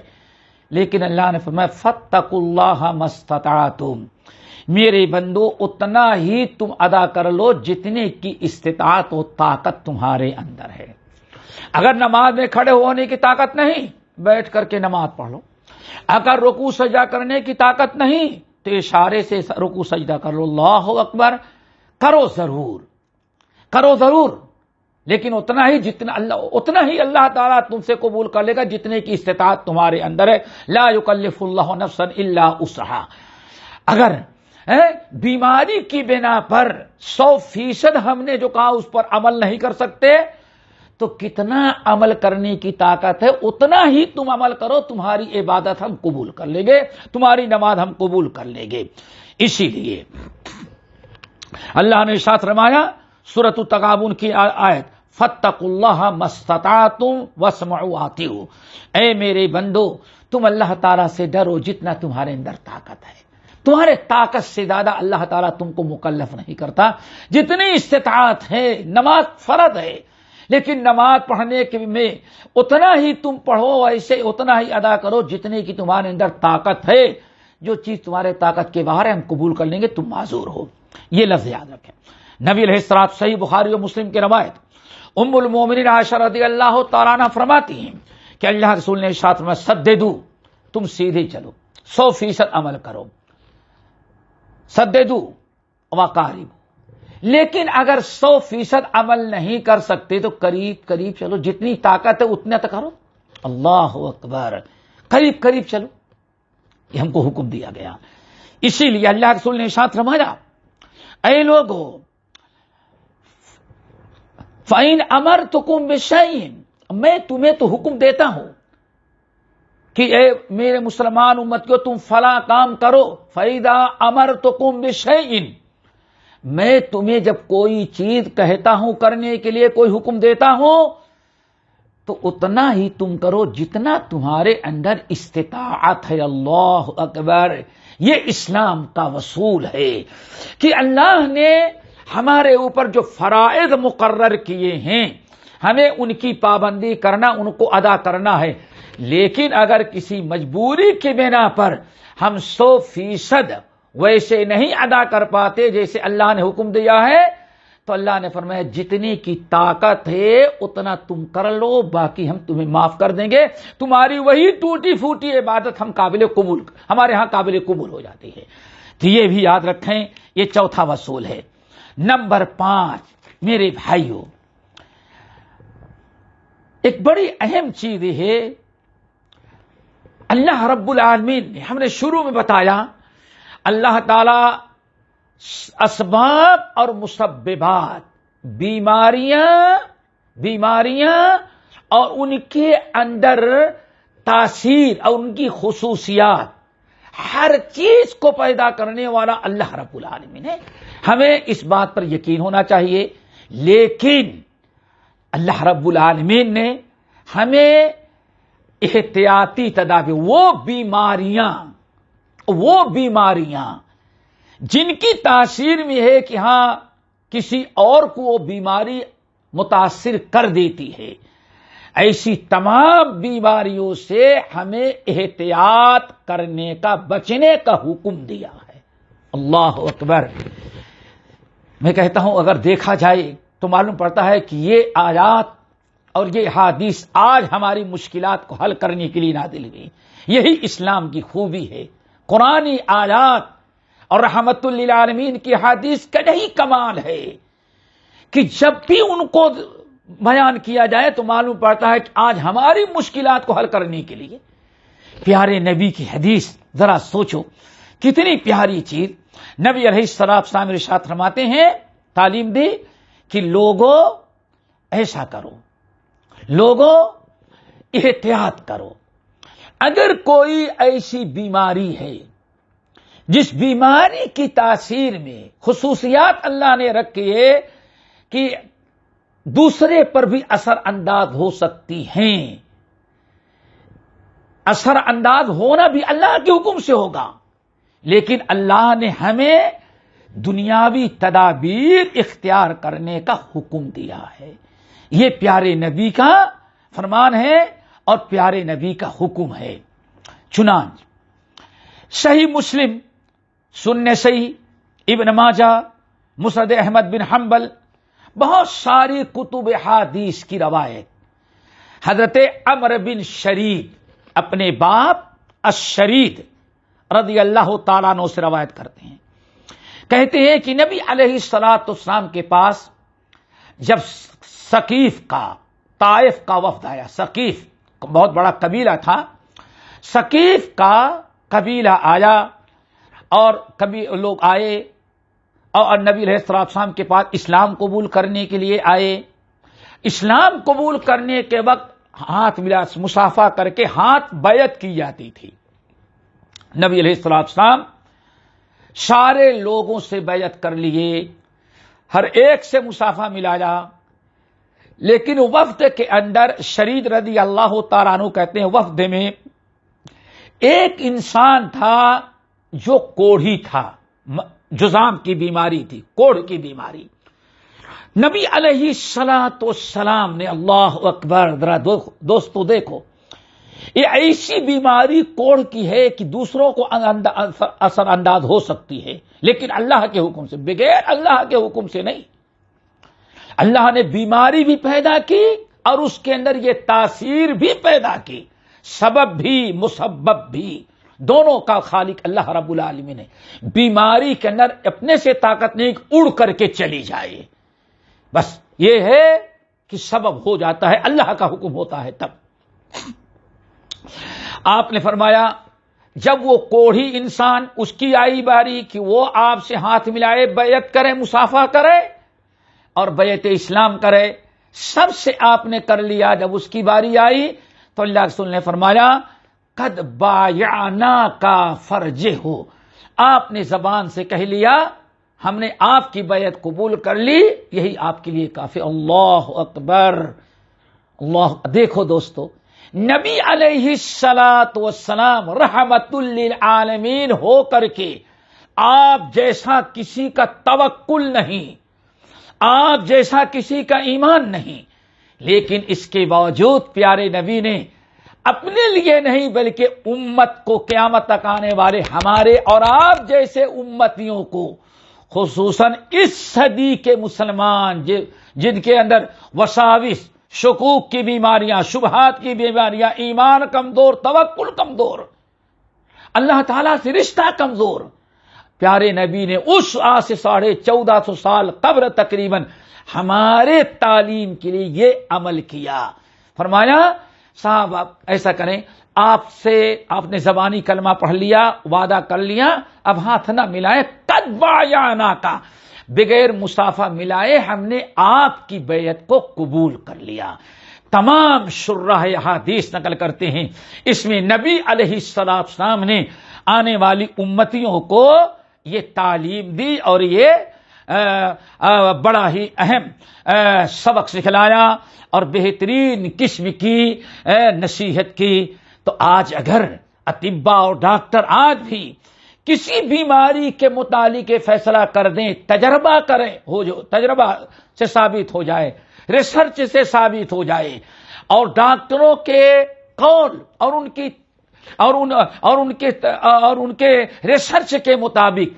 لیکن اللہ نے فرمایا فاتقوا اللہ ما استطعتم، میرے بندو اتنا ہی تم ادا کر لو جتنے کی استطاعت و طاقت تمہارے اندر ہے۔ اگر نماز میں کھڑے ہونے کی طاقت نہیں، بیٹھ کر کے نماز پڑھ لو۔ اگر رکوع سجدہ کرنے کی طاقت نہیں تو اشارے سے رکوع سجدہ کر لو، اللہ اکبر، کرو ضرور، لیکن اتنا ہی اللہ تعالیٰ تم سے قبول کر لے گا جتنے کی استطاعت تمہارے اندر ہے۔ لا یکلف اللہ نفسا الا وسعہا۔ اگر بیماری کی بنا پر 100% ہم نے جو کہا اس پر عمل نہیں کر سکتے تو کتنا عمل کرنے کی طاقت ہے اتنا ہی تم عمل کرو، تمہاری عبادت ہم قبول کر لیں گے، تمہاری نماز ہم قبول کر لیں گے۔ اسی لیے اللہ نے ارشاد فرمایا سورۃ التغابن کی آیت فاتقوا اللہ ما استطعتم واسمعوا واطیعوا، اے میرے بندو تم اللہ تعالیٰ سے ڈرو جتنا تمہارے اندر طاقت ہے۔ تمہارے طاقت سے زیادہ اللہ تعالیٰ تم کو مکلف نہیں کرتا، جتنی استطاعت ہے۔ نماز فرض ہے، لیکن نماز پڑھنے میں اتنا ہی تم پڑھو، ایسے اتنا ہی ادا کرو جتنے کی تمہارے اندر طاقت ہے۔ جو چیز تمہارے طاقت کے باہر ہے ہم قبول کر لیں گے، تم معذور ہو۔ یہ لفظ یاد رکھیں۔ نبی علیہ الصلوۃ صحیح بخاری و مسلم کی روایت، ام المومنین عائشہ رضی اللہ تعالیٰ عنہ فرماتی ہیں کہ اللہ رسول نے ارشاد فرمایا سددو، تم سیدھے چلو، 100% عمل کرو، سددو وقاربو، لیکن اگر 100% عمل نہیں کر سکتے تو قریب چلو، جتنی طاقت ہے اتنا تو کرو۔ اللہ اکبر، قریب چلو، یہ ہم کو حکم دیا گیا۔ اسی لیے اللہ رسول نے ارشاد فرمایا اے لوگو فَإِنْ أَمَرْتُكُمْ بِشَيْءٍ، میں تمہیں تو حکم دیتا ہوں کہ اے میرے مسلمان امت کو تم فلاں کام کرو، فَإِذَا أَمَرْتُكُمْ بِشَيْءٍ، میں تمہیں جب کوئی چیز کہتا ہوں کرنے کے لیے، کوئی حکم دیتا ہوں تو اتنا ہی تم کرو جتنا تمہارے اندر استطاعت ہے۔ اللہ اکبر، یہ اسلام کا اصول ہے کہ اللہ نے ہمارے اوپر جو فرائض مقرر کیے ہیں ہمیں ان کی پابندی کرنا، ان کو ادا کرنا ہے۔ لیکن اگر کسی مجبوری کی بنا پر ہم 100% ویسے نہیں ادا کر پاتے جیسے اللہ نے حکم دیا ہے تو اللہ نے فرمایا جتنے کی طاقت ہے اتنا تم کر لو، باقی ہم تمہیں معاف کر دیں گے، تمہاری وہی ٹوٹی پھوٹی عبادت ہمارے ہاں قابل قبول ہو جاتی ہے۔ تو یہ بھی یاد رکھیں، یہ چوتھا اصول ہے۔ نمبر 5 میرے بھائیوں، ایک بڑی اہم چیز ہے، اللہ رب العالمین نے، ہم نے شروع میں بتایا اللہ تعالی اسباب اور مسببات، بیماریاں اور ان کے اندر تاثیر اور ان کی خصوصیات، ہر چیز کو پیدا کرنے والا اللہ رب العالمین ہے۔ ہمیں اس بات پر یقین ہونا چاہیے، لیکن اللہ رب العالمین نے ہمیں احتیاطی تدابیر، وہ بیماریاں جن کی تاثیر میں ہے کہ کسی اور کو وہ بیماری متاثر کر دیتی ہے، ایسی تمام بیماریوں سے ہمیں احتیاط کرنے کا، بچنے کا حکم دیا ہے۔ اللہ اکبر۔ میں کہتا ہوں اگر دیکھا جائے تو معلوم پڑتا ہے کہ یہ آیات اور یہ حدیث آج ہماری مشکلات کو حل کرنے کے لیے نازل ہوئی۔ یہی اسلام کی خوبی ہے۔ قرآنی آیات اور رحمت للعالمین کی حدیث کا یہی کمال ہے کہ جب بھی ان کو بیان کیا جائے تو معلوم پڑتا ہے کہ آج ہماری مشکلات کو حل کرنے کے لیے پیارے نبی کی حدیث، ذرا سوچو کتنی پیاری چیز۔ نبی علیہ السلام ارشاد فرماتے ہیں، تعلیم دی کہ لوگوں ایسا کرو، لوگوں احتیاط کرو۔ اگر کوئی ایسی بیماری ہے جس بیماری کی تاثیر میں خصوصیات اللہ نے رکھی ہے کہ دوسرے پر بھی اثر انداز ہو سکتی ہیں، اثر انداز ہونا بھی اللہ کے حکم سے ہوگا، لیکن اللہ نے ہمیں دنیاوی تدابیر اختیار کرنے کا حکم دیا ہے۔ یہ پیارے نبی کا فرمان ہے اور پیارے نبی کا حکم ہے۔ چنانچہ صحیح مسلم، سنن صحیح، ابن ماجہ، مسند احمد بن حنبل، بہت ساری کتب حدیث کی روایت حضرت عمرو بن شرید اپنے باپ الشرید رضی اللہ تعالیٰ عنہ سے روایت کرتے ہیں، کہتے ہیں کہ نبی علیہ الصلوۃ والسلام کے پاس جب ثقیف کا، طائف کا وفد آیا، ثقیف بہت بڑا قبیلہ تھا، ثقیف کا قبیلہ آیا اور کبھی لوگ آئے اور نبی علیہ السلام کے پاس اسلام قبول کرنے کے لیے آئے۔ اسلام قبول کرنے کے وقت ہاتھ ملا، مصافحہ کر کے ہاتھ بیعت کی جاتی تھی۔ نبی علیہ السلام سارے لوگوں سے بیعت کر لیے، ہر ایک سے مصافحہ ملایا، لیکن وفد کے اندر شرید رضی اللہ تعالیٰ عنہ کہتے ہیں وفد میں ایک انسان تھا جو کوڑھی تھا، جذام کی بیماری تھی، کوڑھ کی بیماری۔ نبی علیہ السلام نے، اللہ اکبر، ذرا دوستو دیکھو، یہ ایسی بیماری کوڑھ کی ہے کہ دوسروں کو اثر انداز ہو سکتی ہے، لیکن اللہ کے حکم سے، بغیر اللہ کے حکم سے نہیں۔ اللہ نے بیماری بھی پیدا کی اور اس کے اندر یہ تاثیر بھی پیدا کی، سبب بھی مسبب بھی، دونوں کا خالق اللہ رب العالمین ہے۔ بیماری کے اندر اپنے سے طاقت نہیں کہ اڑ کر کے چلی جائے، بس یہ ہے کہ سبب ہو جاتا ہے، اللہ کا حکم ہوتا ہے تب۔ آپ نے فرمایا جب وہ کوڑھی انسان، اس کی آئی باری کہ وہ آپ سے ہاتھ ملائے، بیعت کرے، مصافحہ کرے اور بیعت اسلام کرے، سب سے آپ نے کر لیا۔ جب اس کی باری آئی تو اللہ کے رسول نے فرمایا قد بایعنا کا فرجہ ہو، آپ نے زبان سے کہہ لیا ہم نے آپ کی بیعت قبول کر لی، یہی آپ کے لیے کافی۔ اللہ اکبر، اللہ۔ دیکھو دوستو، نبی علیہ السلام رحمت للعالمین ہو کر کے آپ جیسا کسی کا توکل نہیں، آپ جیسا کسی کا ایمان نہیں، لیکن اس کے باوجود پیارے نبی نے اپنے لیے نہیں بلکہ امت کو، قیامت تک آنے والے ہمارے اور آپ جیسے امتیوں کو، خصوصاً اس صدی کے مسلمان جن کے اندر وساوس، شکوک کی بیماریاں، شبہات کی بیماریاں، ایمان کمزور، توکل کمزور، اللہ تعالیٰ سے رشتہ کمزور، پیارے نبی نے اس آج سے 1450 سال قبل تقریباً ہمارے تعلیم کے لیے یہ عمل کیا۔ فرمایا صاحب آپ ایسا کریں، آپ نے زبانی کلمہ پڑھ لیا، وعدہ کر لیا، اب ہاتھ نہ ملائے، قد بایعنا کا، بغیر مصافحہ ملائے ہم نے آپ کی بیعت کو قبول کر لیا۔ تمام شراح حدیث نقل کرتے ہیں اس میں نبی علیہ السلام نے آنے والی امتیوں کو یہ تعلیم دی اور یہ بڑا ہی اہم سبق سکھلایا اور بہترین قسم کی نصیحت کی۔ تو آج اگر اطباء اور ڈاکٹر آج بھی کسی بیماری کے متعلق فیصلہ کر دیں، تجربہ کریں، تجربہ سے ثابت ہو جائے، ریسرچ سے ثابت ہو جائے اور ڈاکٹروں کے قول اور ان کے ریسرچ کے مطابق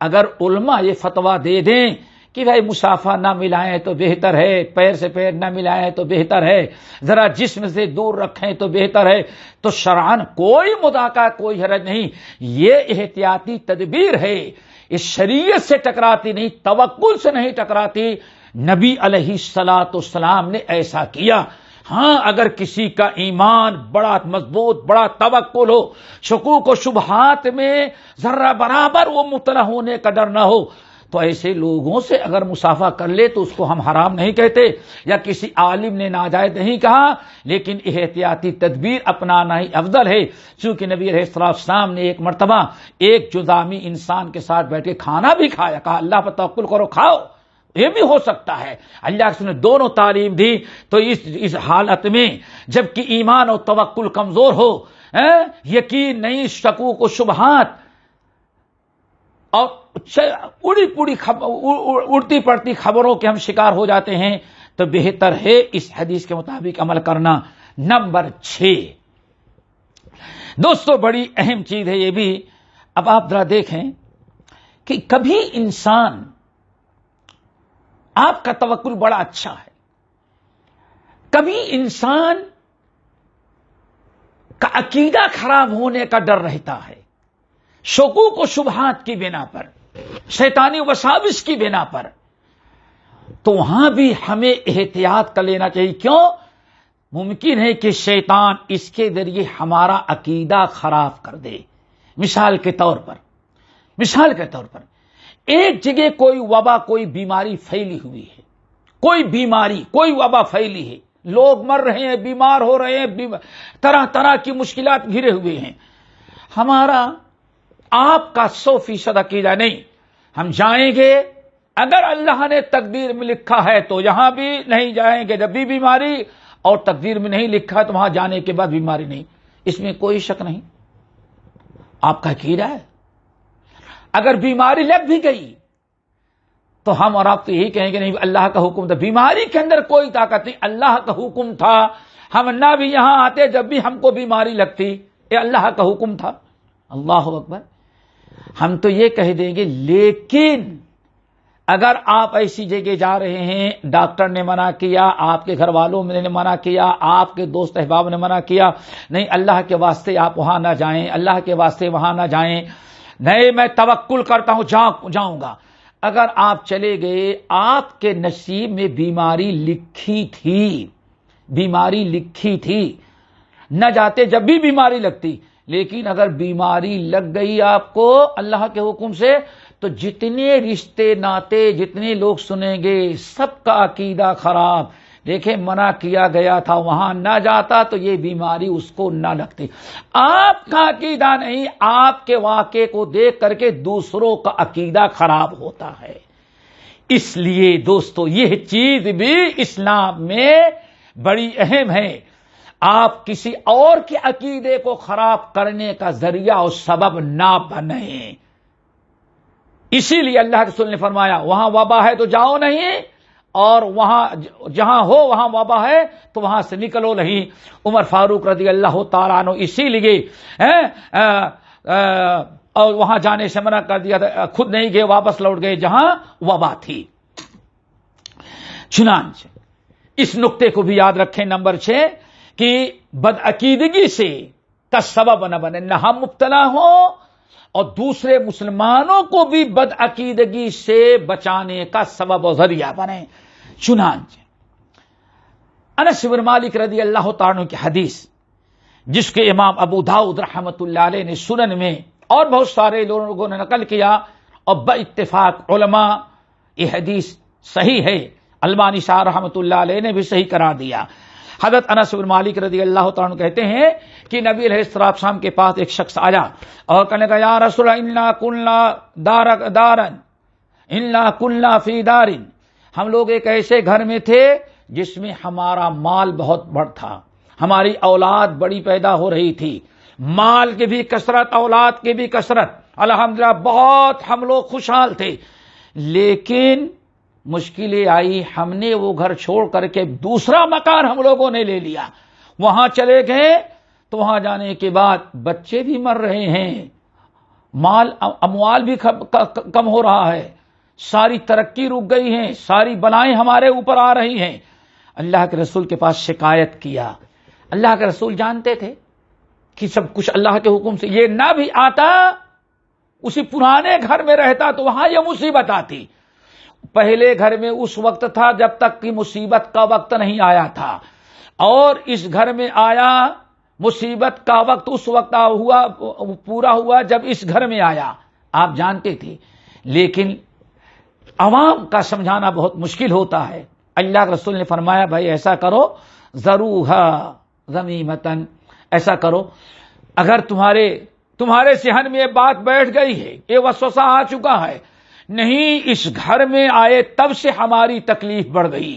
اگر علماء یہ فتویٰ دے دیں کہ بھائی مسافہ نہ ملائیں تو بہتر ہے، پیر سے پیر نہ ملائیں تو بہتر ہے، ذرا جسم سے دور رکھیں تو بہتر ہے، تو شرعاً کوئی مداخلہ، کوئی حرج نہیں. یہ احتیاطی تدبیر ہے، اس شریعت سے ٹکراتی نہیں، توکل سے نہیں ٹکراتی. نبی علیہ الصلوۃ والسلام نے ایسا کیا. ہاں اگر کسی کا ایمان بڑا مضبوط، بڑا توکل ہو، شکوک و شبہات میں ذرہ برابر وہ مبتلا ہونے کا ڈر نہ ہو، تو ایسے لوگوں سے اگر مسافہ کر لے تو اس کو ہم حرام نہیں کہتے، یا کسی عالم نے ناجائز نہیں کہا، لیکن احتیاطی تدبیر اپنانا ہی افضل ہے. چونکہ نبی علیہ السلام نے ایک مرتبہ ایک جذامی انسان کے ساتھ بیٹھ کے کھانا بھی کھایا، کہا اللہ پر توکل کرو، کھاؤ، یہ بھی ہو سکتا ہے. اللہ کے نے دونوں تعلیم دی. تو اس حالت میں جبکہ ایمان اور توکل کمزور ہو، یقین نہیں، شکوک و شبہات اور اڑتی پڑتی خبروں کے ہم شکار ہو جاتے ہیں، تو بہتر ہے اس حدیث کے مطابق عمل کرنا. نمبر 6 دوستو، بڑی اہم چیز ہے یہ بھی. اب آپ ذرا دیکھیں کہ کبھی انسان، آپ کا توکل بڑا اچھا ہے، کبھی انسان کا عقیدہ خراب ہونے کا ڈر رہتا ہے، شکوک و شبہات کی بنا پر، شیطانی وساوس کی بنا پر، تو وہاں بھی ہمیں احتیاط کر لینا چاہیے. کیوں؟ ممکن ہے کہ شیطان اس کے ذریعے ہمارا عقیدہ خراب کر دے. مثال کے طور پر ایک جگہ کوئی وبا، کوئی بیماری پھیلی ہوئی ہے، کوئی بیماری، کوئی وبا پھیلی ہے، لوگ مر رہے ہیں، بیمار ہو رہے ہیں، طرح طرح کی مشکلات گھرے ہوئے ہیں. ہمارا آپ کا 100% عقیدہ نہیں، ہم جائیں گے، اگر اللہ نے تقدیر میں لکھا ہے تو یہاں بھی نہیں جائیں گے جب بھی بیماری، اور تقدیر میں نہیں لکھا تو وہاں جانے کے بعد بیماری نہیں. اس میں کوئی شک نہیں، آپ کا عقیدہ ہے. اگر بیماری لگ بھی گئی تو ہم اور آپ تو یہی کہیں گے نہیں، اللہ کا حکم تھا. بیماری کے اندر کوئی طاقت نہیں، اللہ کا حکم تھا. ہم نہ بھی یہاں آتے جب بھی ہم کو بیماری لگتی، یہ اللہ کا حکم تھا. اللہ اکبر. ہم تو یہ کہہ دیں گے، لیکن اگر آپ ایسی جگہ جا رہے ہیں، ڈاکٹر نے منع کیا، آپ کے گھر والوں نے منع کیا، آپ کے دوست احباب نے منع کیا، نہیں اللہ کے واسطے آپ وہاں نہ جائیں، اللہ کے واسطے وہاں نہ جائیں، نہیں میں توکل کرتا ہوں جاؤں گا. اگر آپ چلے گئے، آپ کے نصیب میں بیماری لکھی تھی، نہ جاتے جب بھی بیماری لگتی. لیکن اگر بیماری لگ گئی آپ کو اللہ کے حکم سے، تو جتنے رشتے ناتے، جتنے لوگ سنیں گے، سب کا عقیدہ خراب. دیکھیں منع کیا گیا تھا، وہاں نہ جاتا تو یہ بیماری اس کو نہ لگتی. آپ کا عقیدہ نہیں، آپ کے واقعے کو دیکھ کر کے دوسروں کا عقیدہ خراب ہوتا ہے. اس لیے دوستو یہ چیز بھی اسلام میں بڑی اہم ہے. آپ کسی اور کے عقیدے کو خراب کرنے کا ذریعہ اور سبب نہ بنیں. اسی لیے اللہ کے رسول نے فرمایا، وہاں وبا ہے تو جاؤ نہیں، اور وہاں جہاں ہو وہاں وبا ہے تو وہاں سے نکلو نہیں. عمر فاروق رضی اللہ تعالیٰ عنہ اسی لیے اور وہاں جانے سے منع کر دیا تھا، خود نہیں گئے، واپس لوٹ گئے جہاں وبا تھی. چنانچہ اس نقطے کو بھی یاد رکھیں. نمبر 6 کہ بدعقیدگی سے کا سبب نہ بنے، نہ ہم مبتلا ہوں اور دوسرے مسلمانوں کو بھی بدعقیدگی سے بچانے کا سبب و ذریعہ بنے. چنانچہ انس بن مالک رضی اللہ تعالیٰ عنہ کی حدیث، جس کے امام ابو داؤد رحمۃ اللہ علیہ نے سنن میں اور بہت سارے لوگوں نے نقل کیا، اور باتفاق علماء یہ حدیث صحیح ہے، البانی شاہ رحمۃ اللہ علیہ نے بھی صحیح قرار دیا. حضرت انس بن مالک رضی اللہ تعالیٰ عنہ کہتے ہیں کہ نبی علیہ السلام کے پاس ایک شخص آیا اور کہنے لگا، یا رسول انا کلنا فی دار، ہم لوگ ایک ایسے گھر میں تھے جس میں ہمارا مال بہت بڑا تھا، ہماری اولاد بڑی پیدا ہو رہی تھی، مال کی بھی کثرت، اولاد کی بھی کثرت، الحمدللہ بہت ہم لوگ خوشحال تھے. لیکن مشکلیں آئی، ہم نے وہ گھر چھوڑ کر کے دوسرا مکان ہم لوگوں نے لے لیا، وہاں چلے گئے تو وہاں جانے کے بعد بچے بھی مر رہے ہیں، مال اموال بھی کم ہو رہا ہے، ساری ترقی رک گئی ہے، ساری بلائیں ہمارے اوپر آ رہی ہیں۔ اللہ کے رسول کے پاس شکایت کیا۔ اللہ کے رسول جانتے تھے کہ سب کچھ اللہ کے حکم سے، یہ نہ بھی آتا اسی پرانے گھر میں رہتا تو وہاں یہ مصیبت آتی۔ پہلے گھر میں اس وقت تھا جب تک کہ مصیبت کا وقت نہیں آیا تھا، اور اس گھر میں آیا مصیبت کا وقت اس وقت پورا ہوا جب اس گھر میں آیا۔ آپ جانتے تھے، لیکن عوام کا سمجھانا بہت مشکل ہوتا ہے۔ اللہ کے رسول نے فرمایا بھائی ایسا کرو، ضروھا ذمیمتن، ایسا کرو، اگر تمہارے ذہن میں یہ بات بیٹھ گئی ہے، یہ وسوسہ آ چکا ہے، نہیں اس گھر میں آئے تب سے ہماری تکلیف بڑھ گئی،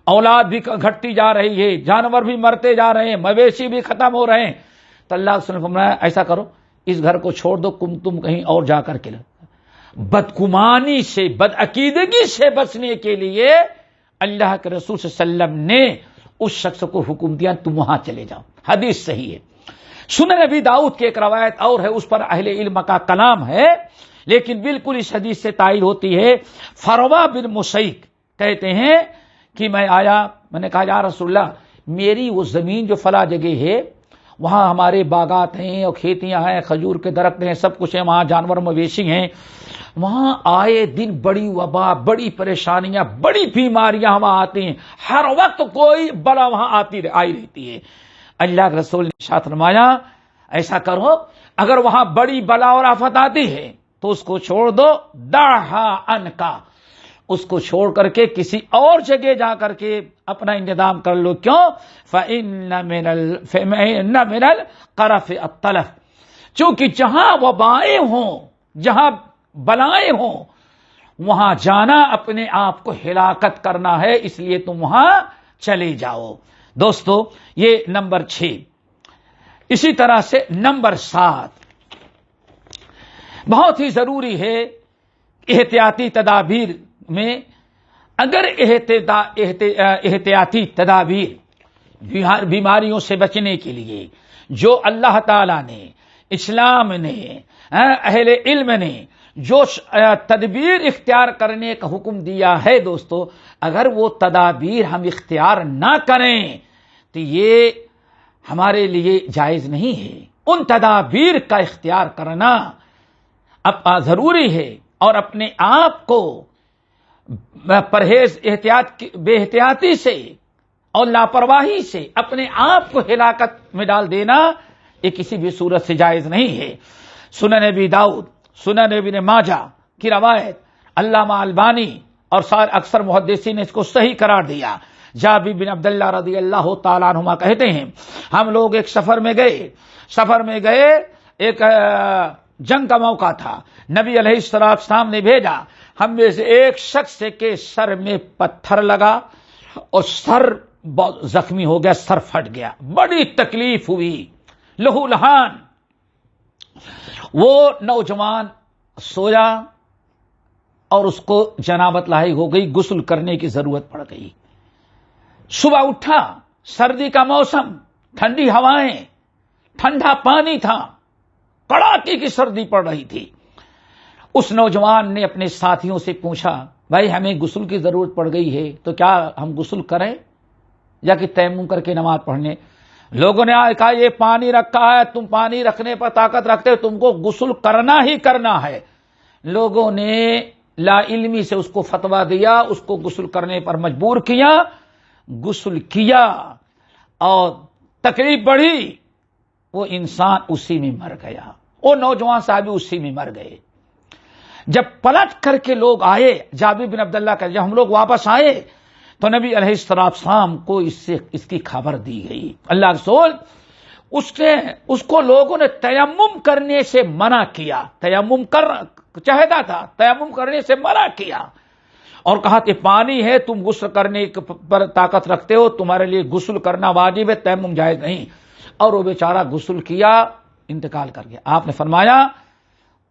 اولاد بھی گھٹتی جا رہی ہے، جانور بھی مرتے جا رہے ہیں، مویشی بھی ختم ہو رہے ہیں، تو اللہ کے رسول نے فرمایا ایسا کرو، اس گھر کو چھوڑ دو، تم کہیں اور جا کر کے بدگمانی سے، بدعقیدگی سے بچنے کے لیے اللہ کے رسول صلی اللہ علیہ وسلم نے اس شخص کو حکم دیا تم وہاں چلے جاؤ۔ حدیث صحیح ہے۔ سنن نبی داؤد کی ایک روایت اور ہے، اس پر اہل علم کا کلام ہے، لیکن بالکل اس حدیث سے تائید ہوتی ہے۔ فروا بن مسیک کہتے ہیں کہ میں آیا، میں نے کہا یا رسول اللہ میری وہ زمین جو فلاں جگہ ہے وہاں ہمارے باغات ہیں اور کھیتیاں ہیں، کھجور کے درخت ہیں، سب کچھ ہے، وہاں جانور مویشی ہیں، وہاں آئے دن بڑی وبا، بڑی پریشانیاں، بڑی بیماریاں وہاں آتی ہیں، ہر وقت کوئی بلا وہاں آئی رہتی ہے۔ اللہ کے رسول نے ارشاد فرمایا ایسا کرو، اگر وہاں بڑی بلا اور آفت آتی ہے تو اس کو چھوڑ دو، دعھا عنکا، اس کو چھوڑ کر کے کسی اور جگہ جا کر کے اپنا انتظام کر لو۔ کیوں؟ فَإِنَّ مِنَ الْقَرَفِ الطَّلَفِ، چونکہ جہاں وبائیں ہوں، جہاں بلائیں ہوں، وہاں جانا اپنے آپ کو ہلاکت کرنا ہے، اس لیے تم وہاں چلے جاؤ۔ دوستو یہ نمبر 6۔ اسی طرح سے نمبر 7 بہت ہی ضروری ہے احتیاطی تدابیر میں، اگر احتیاطی تدابیر بیماریوں سے بچنے کے لیے جو اللہ تعالی نے، اسلام نے، اہل علم نے جو تدبیر اختیار کرنے کا حکم دیا ہے، دوستو اگر وہ تدابیر ہم اختیار نہ کریں تو یہ ہمارے لیے جائز نہیں ہے۔ ان تدابیر کا اختیار کرنا اب ضروری ہے، اور اپنے آپ کو پرہیز بے احتیاطی سے اور لاپرواہی سے اپنے آپ کو ہلاکت میں ڈال دینا یہ کسی بھی صورت سے جائز نہیں ہے۔ سنن نبی داؤد، سنن ابن ماجہ کی روایت، علامہ البانی اور اکثر محدثین نے اس کو صحیح قرار دیا۔ جابر بن عبداللہ رضی اللہ تعالیٰ عنہما کہتے ہیں ہم لوگ ایک سفر میں گئے، ایک جنگ کا موقع تھا، نبی علیہ السلام نے بھیجا، ہم میں سے ایک شخص کے سر میں پتھر لگا اور سر بہت زخمی ہو گیا، سر پھٹ گیا، بڑی تکلیف ہوئی، لہو لہان۔ وہ نوجوان سویا اور اس کو جنابت لاحق ہو گئی، غسل کرنے کی ضرورت پڑ گئی۔ صبح اٹھا، سردی کا موسم، ٹھنڈی ہوائیں، ٹھنڈا پانی تھا، کڑاکی کی سردی پڑ رہی تھی۔ اس نوجوان نے اپنے ساتھیوں سے پوچھا بھائی ہمیں غسل کی ضرورت پڑ گئی ہے تو کیا ہم غسل کریں یا کہ تیمم کر کے نماز پڑھنے؟ لوگوں نے کہا یہ پانی رکھا ہے، تم پانی رکھنے پر طاقت رکھتے ہو، تم کو غسل کرنا ہی کرنا ہے۔ لوگوں نے لا علمی سے اس کو فتویٰ دیا، اس کو غسل کرنے پر مجبور کیا، غسل کیا اور تکلیف بڑھی، وہ انسان اسی میں مر گیا، وہ نوجوان صاحب اسی میں مر گئے۔ جب پلٹ کر کے لوگ آئے، جابر بن عبداللہ کا، جب ہم لوگ واپس آئے تو نبی علیہ السلام کو اس کی خبر دی گئی۔ اللہ رسول اس کو لوگوں نے تیمم کرنے سے منع کیا، تیمم چاہتا تھا، تیمم کرنے سے منع کیا اور کہا کہ پانی ہے، تم غسل کرنے پر طاقت رکھتے ہو، تمہارے لیے غسل کرنا واجب ہے، تیمم جائز نہیں۔ اور وہ بیچارہ غسل کیا، انتقال کر گیا۔ آپ نے فرمایا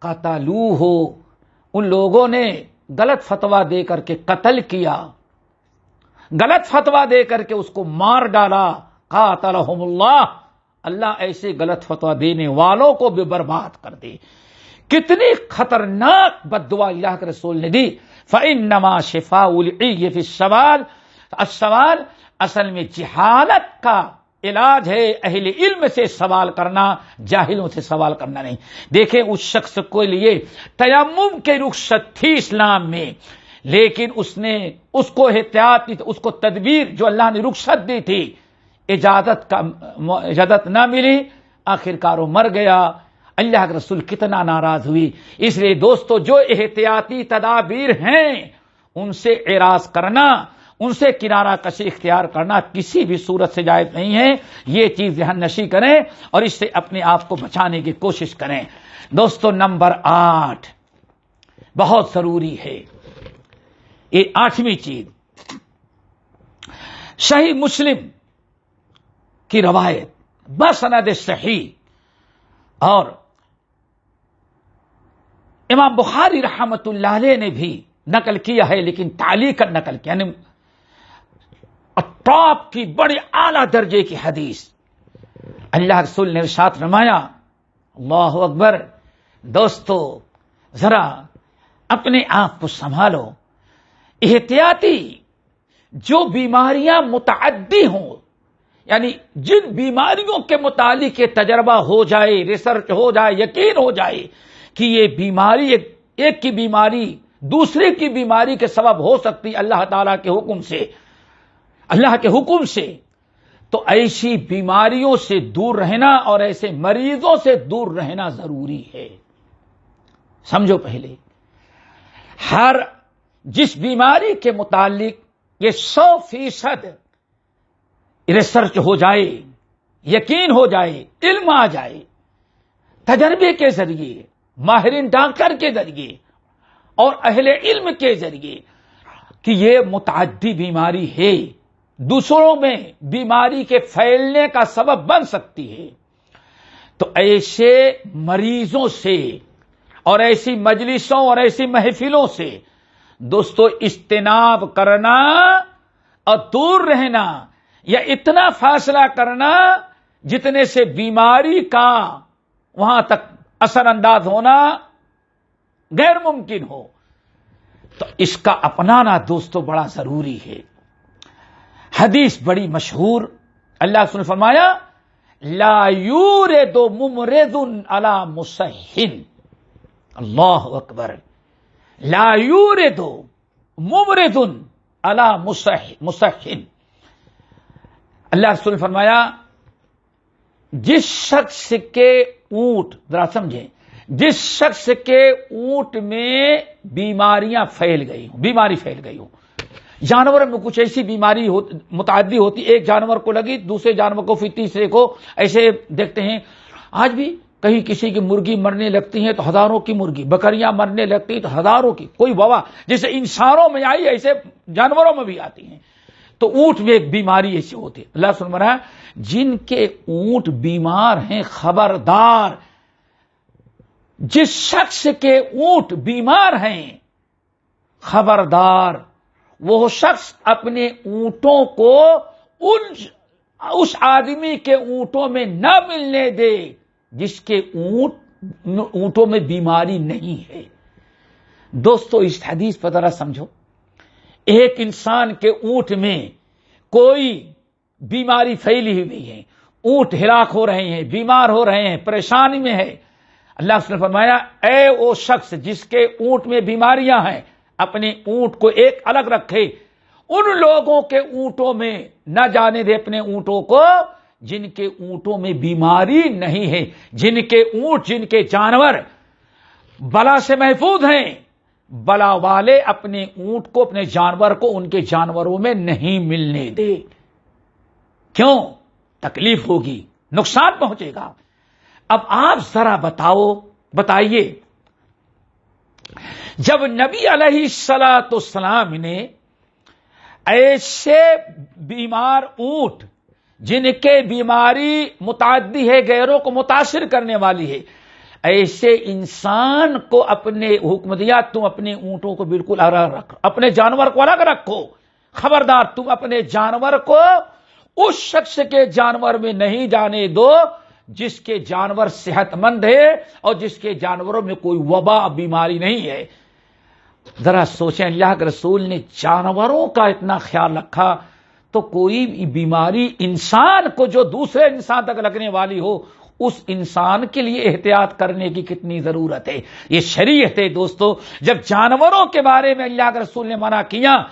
قتلوہ، ان لوگوں نے غلط فتویٰ دے کر کے قتل کیا، غلط فتویٰ دے کر کے اس کو مار ڈالا، قاتلہم اللہ، اللہ ایسے غلط فتویٰ دینے والوں کو بھی برباد کر دے۔ کتنی خطرناک بد دعا اللہ کے رسول نے دی۔ فَإِنَّمَا شِفَاءُ الْعِيِّ فِي السَّوَالِ، السوال اصل میں جہالت کا علاج ہے، اہل علم سے سوال کرنا، جاہلوں سے سوال کرنا نہیں۔ دیکھیں اس شخص کو لیے تیمم کے رخصت تھی اسلام میں، لیکن اس نے اس کو احتیاط، اس کو تدبیر جو اللہ نے رخصت دی تھی، اجازت نہ ملی، آخر کار وہ مر گیا۔ اللہ کے رسول کتنا ناراض ہوئی۔ اس لیے دوستو جو احتیاطی تدابیر ہیں ان سے اعراض کرنا، ان سے کنارہ کشی اختیار کرنا کسی بھی صورت سے جائز نہیں ہے۔ یہ چیز ذہن نشی کریں اور اس سے اپنے آپ کو بچانے کی کوشش کریں۔ دوستو نمبر 8 بہت ضروری ہے، یہ 8ویں چیز، صحیح مسلم کی روایت بسند صحیح، اور امام بخاری رحمت اللہ علیہ نے بھی نقل کیا ہے، لیکن تعلیقاً نقل کیا، یعنی ٹاپ کی بڑے اعلی درجے کی حدیث۔ اللہ کے رسول نے ارشاد فرمایا، اللہ اکبر، دوستو ذرا اپنے آپ کو سنبھالو، احتیاطی جو بیماریاں متعدی ہوں، یعنی جن بیماریوں کے متعلق یہ تجربہ ہو جائے، ریسرچ ہو جائے، یقین ہو جائے کہ یہ بیماری ایک کی بیماری دوسرے کی بیماری کے سبب ہو سکتی اللہ تعالیٰ کے حکم سے، اللہ کے حکم سے، تو ایسی بیماریوں سے دور رہنا اور ایسے مریضوں سے دور رہنا ضروری ہے۔ سمجھو پہلے، ہر جس بیماری کے متعلق یہ 100% ریسرچ ہو جائے، یقین ہو جائے، علم آ جائے، تجربے کے ذریعے، ماہرین ڈاکٹر کے ذریعے اور اہل علم کے ذریعے کہ یہ متعدی بیماری ہے، دوسروں میں بیماری کے پھیلنے کا سبب بن سکتی ہے، تو ایسے مریضوں سے اور ایسی مجلسوں اور ایسی محفلوں سے دوستو اجتناب کرنا اور دور رہنا، یا اتنا فاصلہ کرنا جتنے سے بیماری کا وہاں تک اثر انداز ہونا غیر ممکن ہو، تو اس کا اپنانا دوستو بڑا ضروری ہے۔ حدیث بڑی مشہور، اللہ نے فرمایا لا یورد ممرض علی مصحن، اللہ اکبر، لا یورد ممرض علی مصحن، اللہ رسول نے فرمایا جس شخص کے اونٹ، ذرا سمجھیں، جس شخص کے اونٹ میں بیماریاں پھیل گئی ہوں، بیماری پھیل گئی ہو، جانور میں کچھ ایسی بیماری متعدی ہوتی، ایک جانور کو لگی دوسرے جانور کو پھر تیسرے کو، ایسے دیکھتے ہیں آج بھی کہیں کسی کی مرغی مرنے لگتی ہیں تو ہزاروں کی مرغی، بکریاں مرنے لگتی ہیں تو ہزاروں کی، کوئی وبا جیسے انسانوں میں آئی ایسے جانوروں میں بھی آتی ہیں، تو اونٹ میں ایک بیماری ایسی ہوتی ہے۔ اللہ سن رہا ہے جن کے اونٹ بیمار ہیں خبردار، جس شخص کے اونٹ بیمار ہیں خبردار، وہ شخص اپنے اونٹوں کو اس آدمی کے اونٹوں میں نہ ملنے دے جس کے اونٹوں میں بیماری نہیں ہے۔ دوستو اس حدیث پر ذرا سمجھو، ایک انسان کے اونٹ میں کوئی بیماری پھیلی ہوئی ہے، اونٹ ہلاک ہو رہے ہیں، بیمار ہو رہے ہیں، پریشانی میں ہے، اللہ نے فرمایا اے وہ شخص جس کے اونٹ میں بیماریاں ہیں اپنے اونٹ کو ایک الگ رکھے، ان لوگوں کے اونٹوں میں نہ جانے دے اپنے اونٹوں کو جن کے اونٹوں میں بیماری نہیں ہے، جن کے اونٹ، جن کے جانور بلا سے محفوظ ہیں، بلا والے اپنے اونٹ کو، اپنے جانور کو ان کے جانوروں میں نہیں ملنے دے۔ کیوں؟ تکلیف ہوگی، نقصان پہنچے گا۔ اب آپ ذرا بتائیے جب نبی علیہ الصلوۃ والسلام نے ایسے بیمار اونٹ جن کے بیماری متعدی ہے، غیروں کو متاثر کرنے والی ہے، ایسے انسان کو اپنے حکم دیا تم اپنے اونٹوں کو بالکل الگ رکھو، اپنے جانور کو الگ رکھو، خبردار تم اپنے جانور کو اس شخص کے جانور میں نہیں جانے دو جس کے جانور صحت مند ہے اور جس کے جانوروں میں کوئی وبا بیماری نہیں ہے۔ ذرا سوچیں، اللہ کے رسول نے جانوروں کا اتنا خیال رکھا تو کوئی بیماری انسان کو جو دوسرے انسان تک لگنے والی ہو اس انسان کے لیے احتیاط کرنے کی کتنی ضرورت ہے۔ یہ شریعت ہے دوستو۔ جب جانوروں کے بارے میں اللہ کے رسول نے منع کیا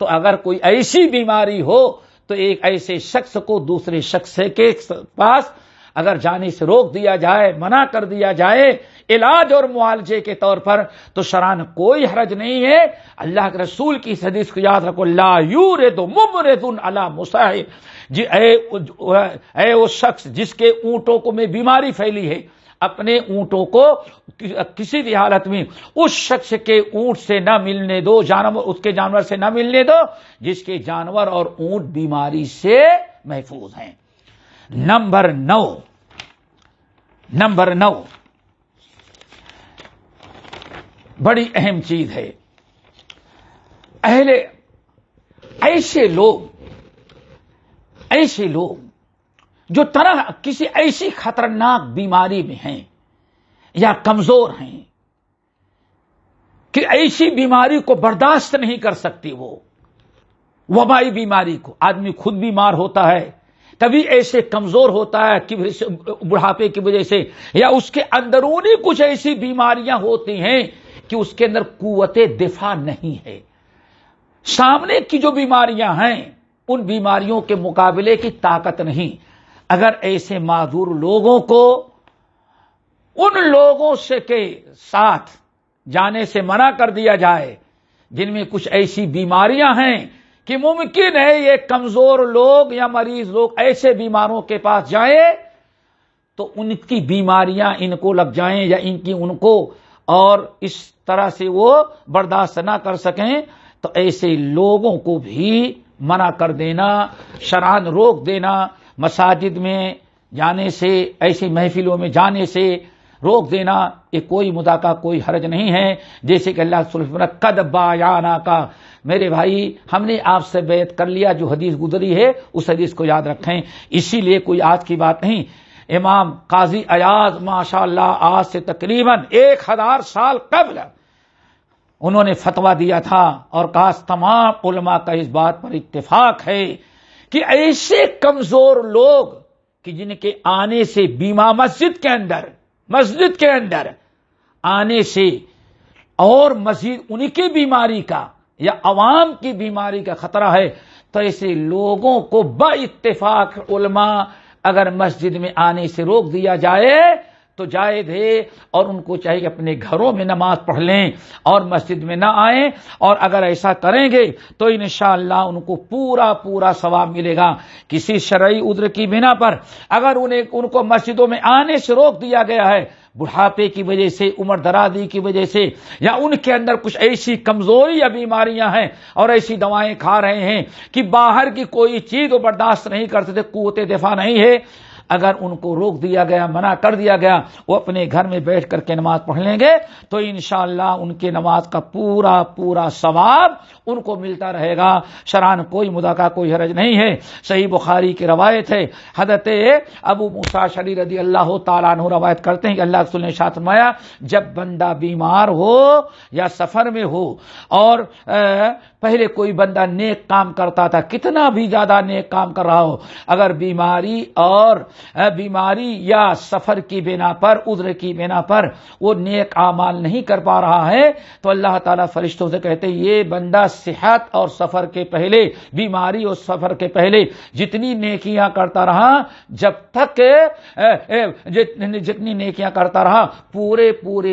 تو اگر کوئی ایسی بیماری ہو تو ایک ایسے شخص کو دوسرے شخص کے پاس اگر جانے سے روک دیا جائے، منع کر دیا جائے علاج اور معالجے کے طور پر، تو شرعاً کوئی حرج نہیں ہے۔ اللہ کے رسول کی اس حدیث کو یاد رکھو، لا یورد ممرض علی مصاحب، جی اے وہ شخص جس کے اونٹوں کو میں بیماری پھیلی ہے، اپنے اونٹوں کو کسی بھی حالت میں اس شخص کے اونٹ سے نہ ملنے دو، اس کے جانور سے نہ ملنے دو جس کے جانور اور اونٹ بیماری سے محفوظ ہیں۔ نمبر 9 بڑی اہم چیز ہے، ایسے لوگ جو کسی ایسی خطرناک بیماری میں ہیں یا کمزور ہیں کہ ایسی بیماری کو برداشت نہیں کر سکتی، وہ وبائی بیماری کو، آدمی خود بیمار ہوتا ہے، کبھی ایسے کمزور ہوتا ہے کہ بڑھاپے کی وجہ سے، یا اس کے اندرونی کچھ ایسی بیماریاں ہوتی ہیں کہ اس کے اندر قوت دفاع نہیں ہے۔ سامنے کی جو بیماریاں ہیں ان بیماریوں کے مقابلے کی طاقت نہیں۔ اگر ایسے معذور لوگوں کو ان لوگوں سے کے ساتھ جانے سے منع کر دیا جائے جن میں کچھ ایسی بیماریاں ہیں کہ ممکن ہے یہ کمزور لوگ یا مریض لوگ ایسے بیماروں کے پاس جائیں تو ان کی بیماریاں ان کو لگ جائیں یا ان کو، اور اس طرح سے وہ برداشت نہ کر سکیں، تو ایسے لوگوں کو بھی منع کر دینا، شرعاً روک دینا، مساجد میں جانے سے، ایسی محفلوں میں جانے سے روک دینا، یہ کوئی مداخلہ، کوئی حرج نہیں ہے۔ جیسے کہ اللہ سبحانہ قد بایانا کا، میرے بھائی ہم نے آپ سے بیعت کر لیا، جو حدیث گزری ہے اس حدیث کو یاد رکھیں، اسی لیے کوئی آج کی بات نہیں۔ امام قاضی ایاز ماشاءاللہ آج سے تقریباً 1000 سال قبل انہوں نے فتویٰ دیا تھا اور کہا تمام علماء کا اس بات پر اتفاق ہے کہ ایسے کمزور لوگ کہ جن کے آنے سے مسجد کے اندر آنے سے اور مزید ان کی بیماری کا یا عوام کی بیماری کا خطرہ ہے، تو ایسے لوگوں کو با اتفاق علماء اگر مسجد میں آنے سے روک دیا جائے تو جائز ہے، اور ان کو چاہیے کہ اپنے گھروں میں نماز پڑھ لیں اور مسجد میں نہ آئیں، اور اگر ایسا کریں گے تو انشاءاللہ ان کو پورا ثواب ملے گا۔ کسی شرعی عذر کی بنا پر اگر ان کو مسجدوں میں آنے سے روک دیا گیا ہے، بڑھاپے کی وجہ سے، عمر درازی کی وجہ سے، یا ان کے اندر کچھ ایسی کمزوری یا بیماریاں ہیں اور ایسی دوائیں کھا رہے ہیں کہ باہر کی کوئی چیز وہ برداشت نہیں کر سکتے، قوت دفاع نہیں ہے، اگر ان کو روک دیا گیا، منع کر دیا گیا، وہ اپنے گھر میں بیٹھ کر کے نماز پڑھ لیں گے تو انشاءاللہ ان کے نماز کا پورا ثواب ان کو ملتا رہے گا۔ شرعاً کوئی مداخلہ، کوئی حرج نہیں ہے۔ صحیح بخاری کی روایت ہے، حضرت ابو موسیٰ اشعری رضی اللہ تعالیٰ عنہ روایت کرتے ہیں کہ اللہ کے رسول نے ارشاد فرمایا، جب بندہ بیمار ہو یا سفر میں ہو اور پہلے کوئی بندہ نیک کام کرتا تھا، کتنا بھی زیادہ نیک کام کر رہا ہو، اگر بیماری یا سفر کی بنا پر، عذر کی بنا پر وہ نیک اعمال نہیں کر پا رہا ہے، تو اللہ تعالیٰ فرشتوں سے کہتے ہیں یہ بندہ صحت اور سفر کے پہلے، بیماری اور سفر کے پہلے جتنی نیکیاں کرتا رہا، جب تک جتنی نیکیاں کرتا رہا پورے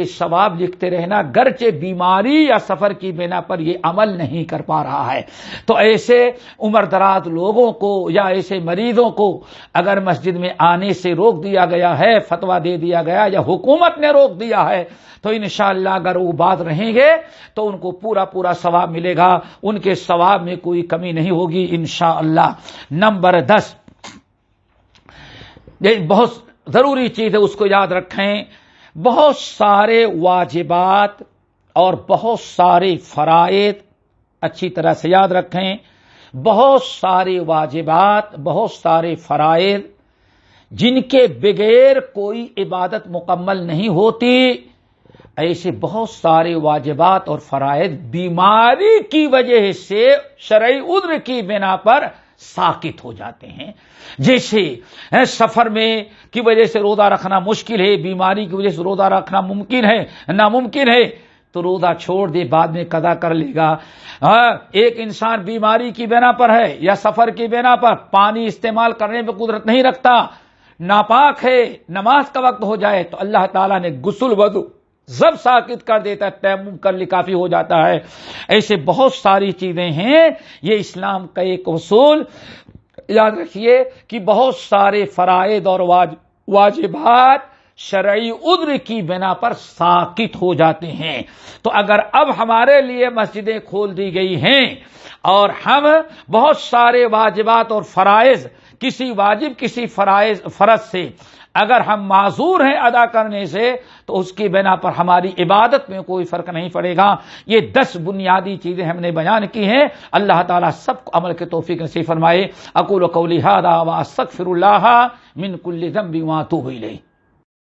ثواب لکھتے رہنا، گرچہ بیماری یا سفر کی بنا پر یہ عمل نہیں کر پا رہا ہے۔ تو ایسے عمر دراز لوگوں کو یا ایسے مریضوں کو اگر مسجد میں آنے سے روک دیا گیا ہے، فتویٰ دے دیا گیا یا حکومت نے روک دیا ہے، تو انشاءاللہ اگر وہ بات رہیں گے تو ان کو پورا ثواب ملے گا، ان کے ثواب میں کوئی کمی نہیں ہوگی انشاءاللہ۔ نمبر 10، یہ بہت ضروری چیز ہے، اس کو یاد رکھیں۔ بہت سارے واجبات اور بہت سارے فرائض، اچھی طرح سے یاد رکھیں، بہت سارے واجبات، بہت سارے فرائض جن کے بغیر کوئی عبادت مکمل نہیں ہوتی، ایسے بہت سارے واجبات اور فرائض بیماری کی وجہ سے شرعی عذر کی بنا پر ساقط ہو جاتے ہیں. جیسے سفر میں کی وجہ سے روزہ رکھنا مشکل ہے، بیماری کی وجہ سے روزہ رکھنا ممکن ہے، ناممکن ہے، تو روزہ چھوڑ دے، بعد میں قضا کر لے گا. ایک انسان بیماری کی بنا پر ہے یا سفر کی بنا پر پانی استعمال کرنے میں قدرت نہیں رکھتا، ناپاک ہے، نماز کا وقت ہو جائے تو اللہ تعالیٰ نے غسل وضو سب ساقط کر دیتا ہے، تیمم کر لی کافی ہو جاتا ہے. ایسے بہت ساری چیزیں ہیں. یہ اسلام کا ایک اصول یاد رکھیے کہ بہت سارے فرائض اور واجبات شرعی عذر کی بنا پر ساقط ہو جاتے ہیں. تو اگر اب ہمارے لیے مسجدیں کھول دی گئی ہیں اور ہم بہت سارے واجبات اور فرائض، کسی واجب کسی فرض سے اگر ہم معذور ہیں ادا کرنے سے، تو اس کی بنا پر ہماری عبادت میں کوئی فرق نہیں پڑے گا. یہ 10 بنیادی چیزیں ہم نے بیان کی ہیں. اللہ تعالیٰ سب کو عمل کے توفیق نصیب فرمائے. اقول قولی ھذا واستغفر اللہ من کل ذنب واتوب الیہ.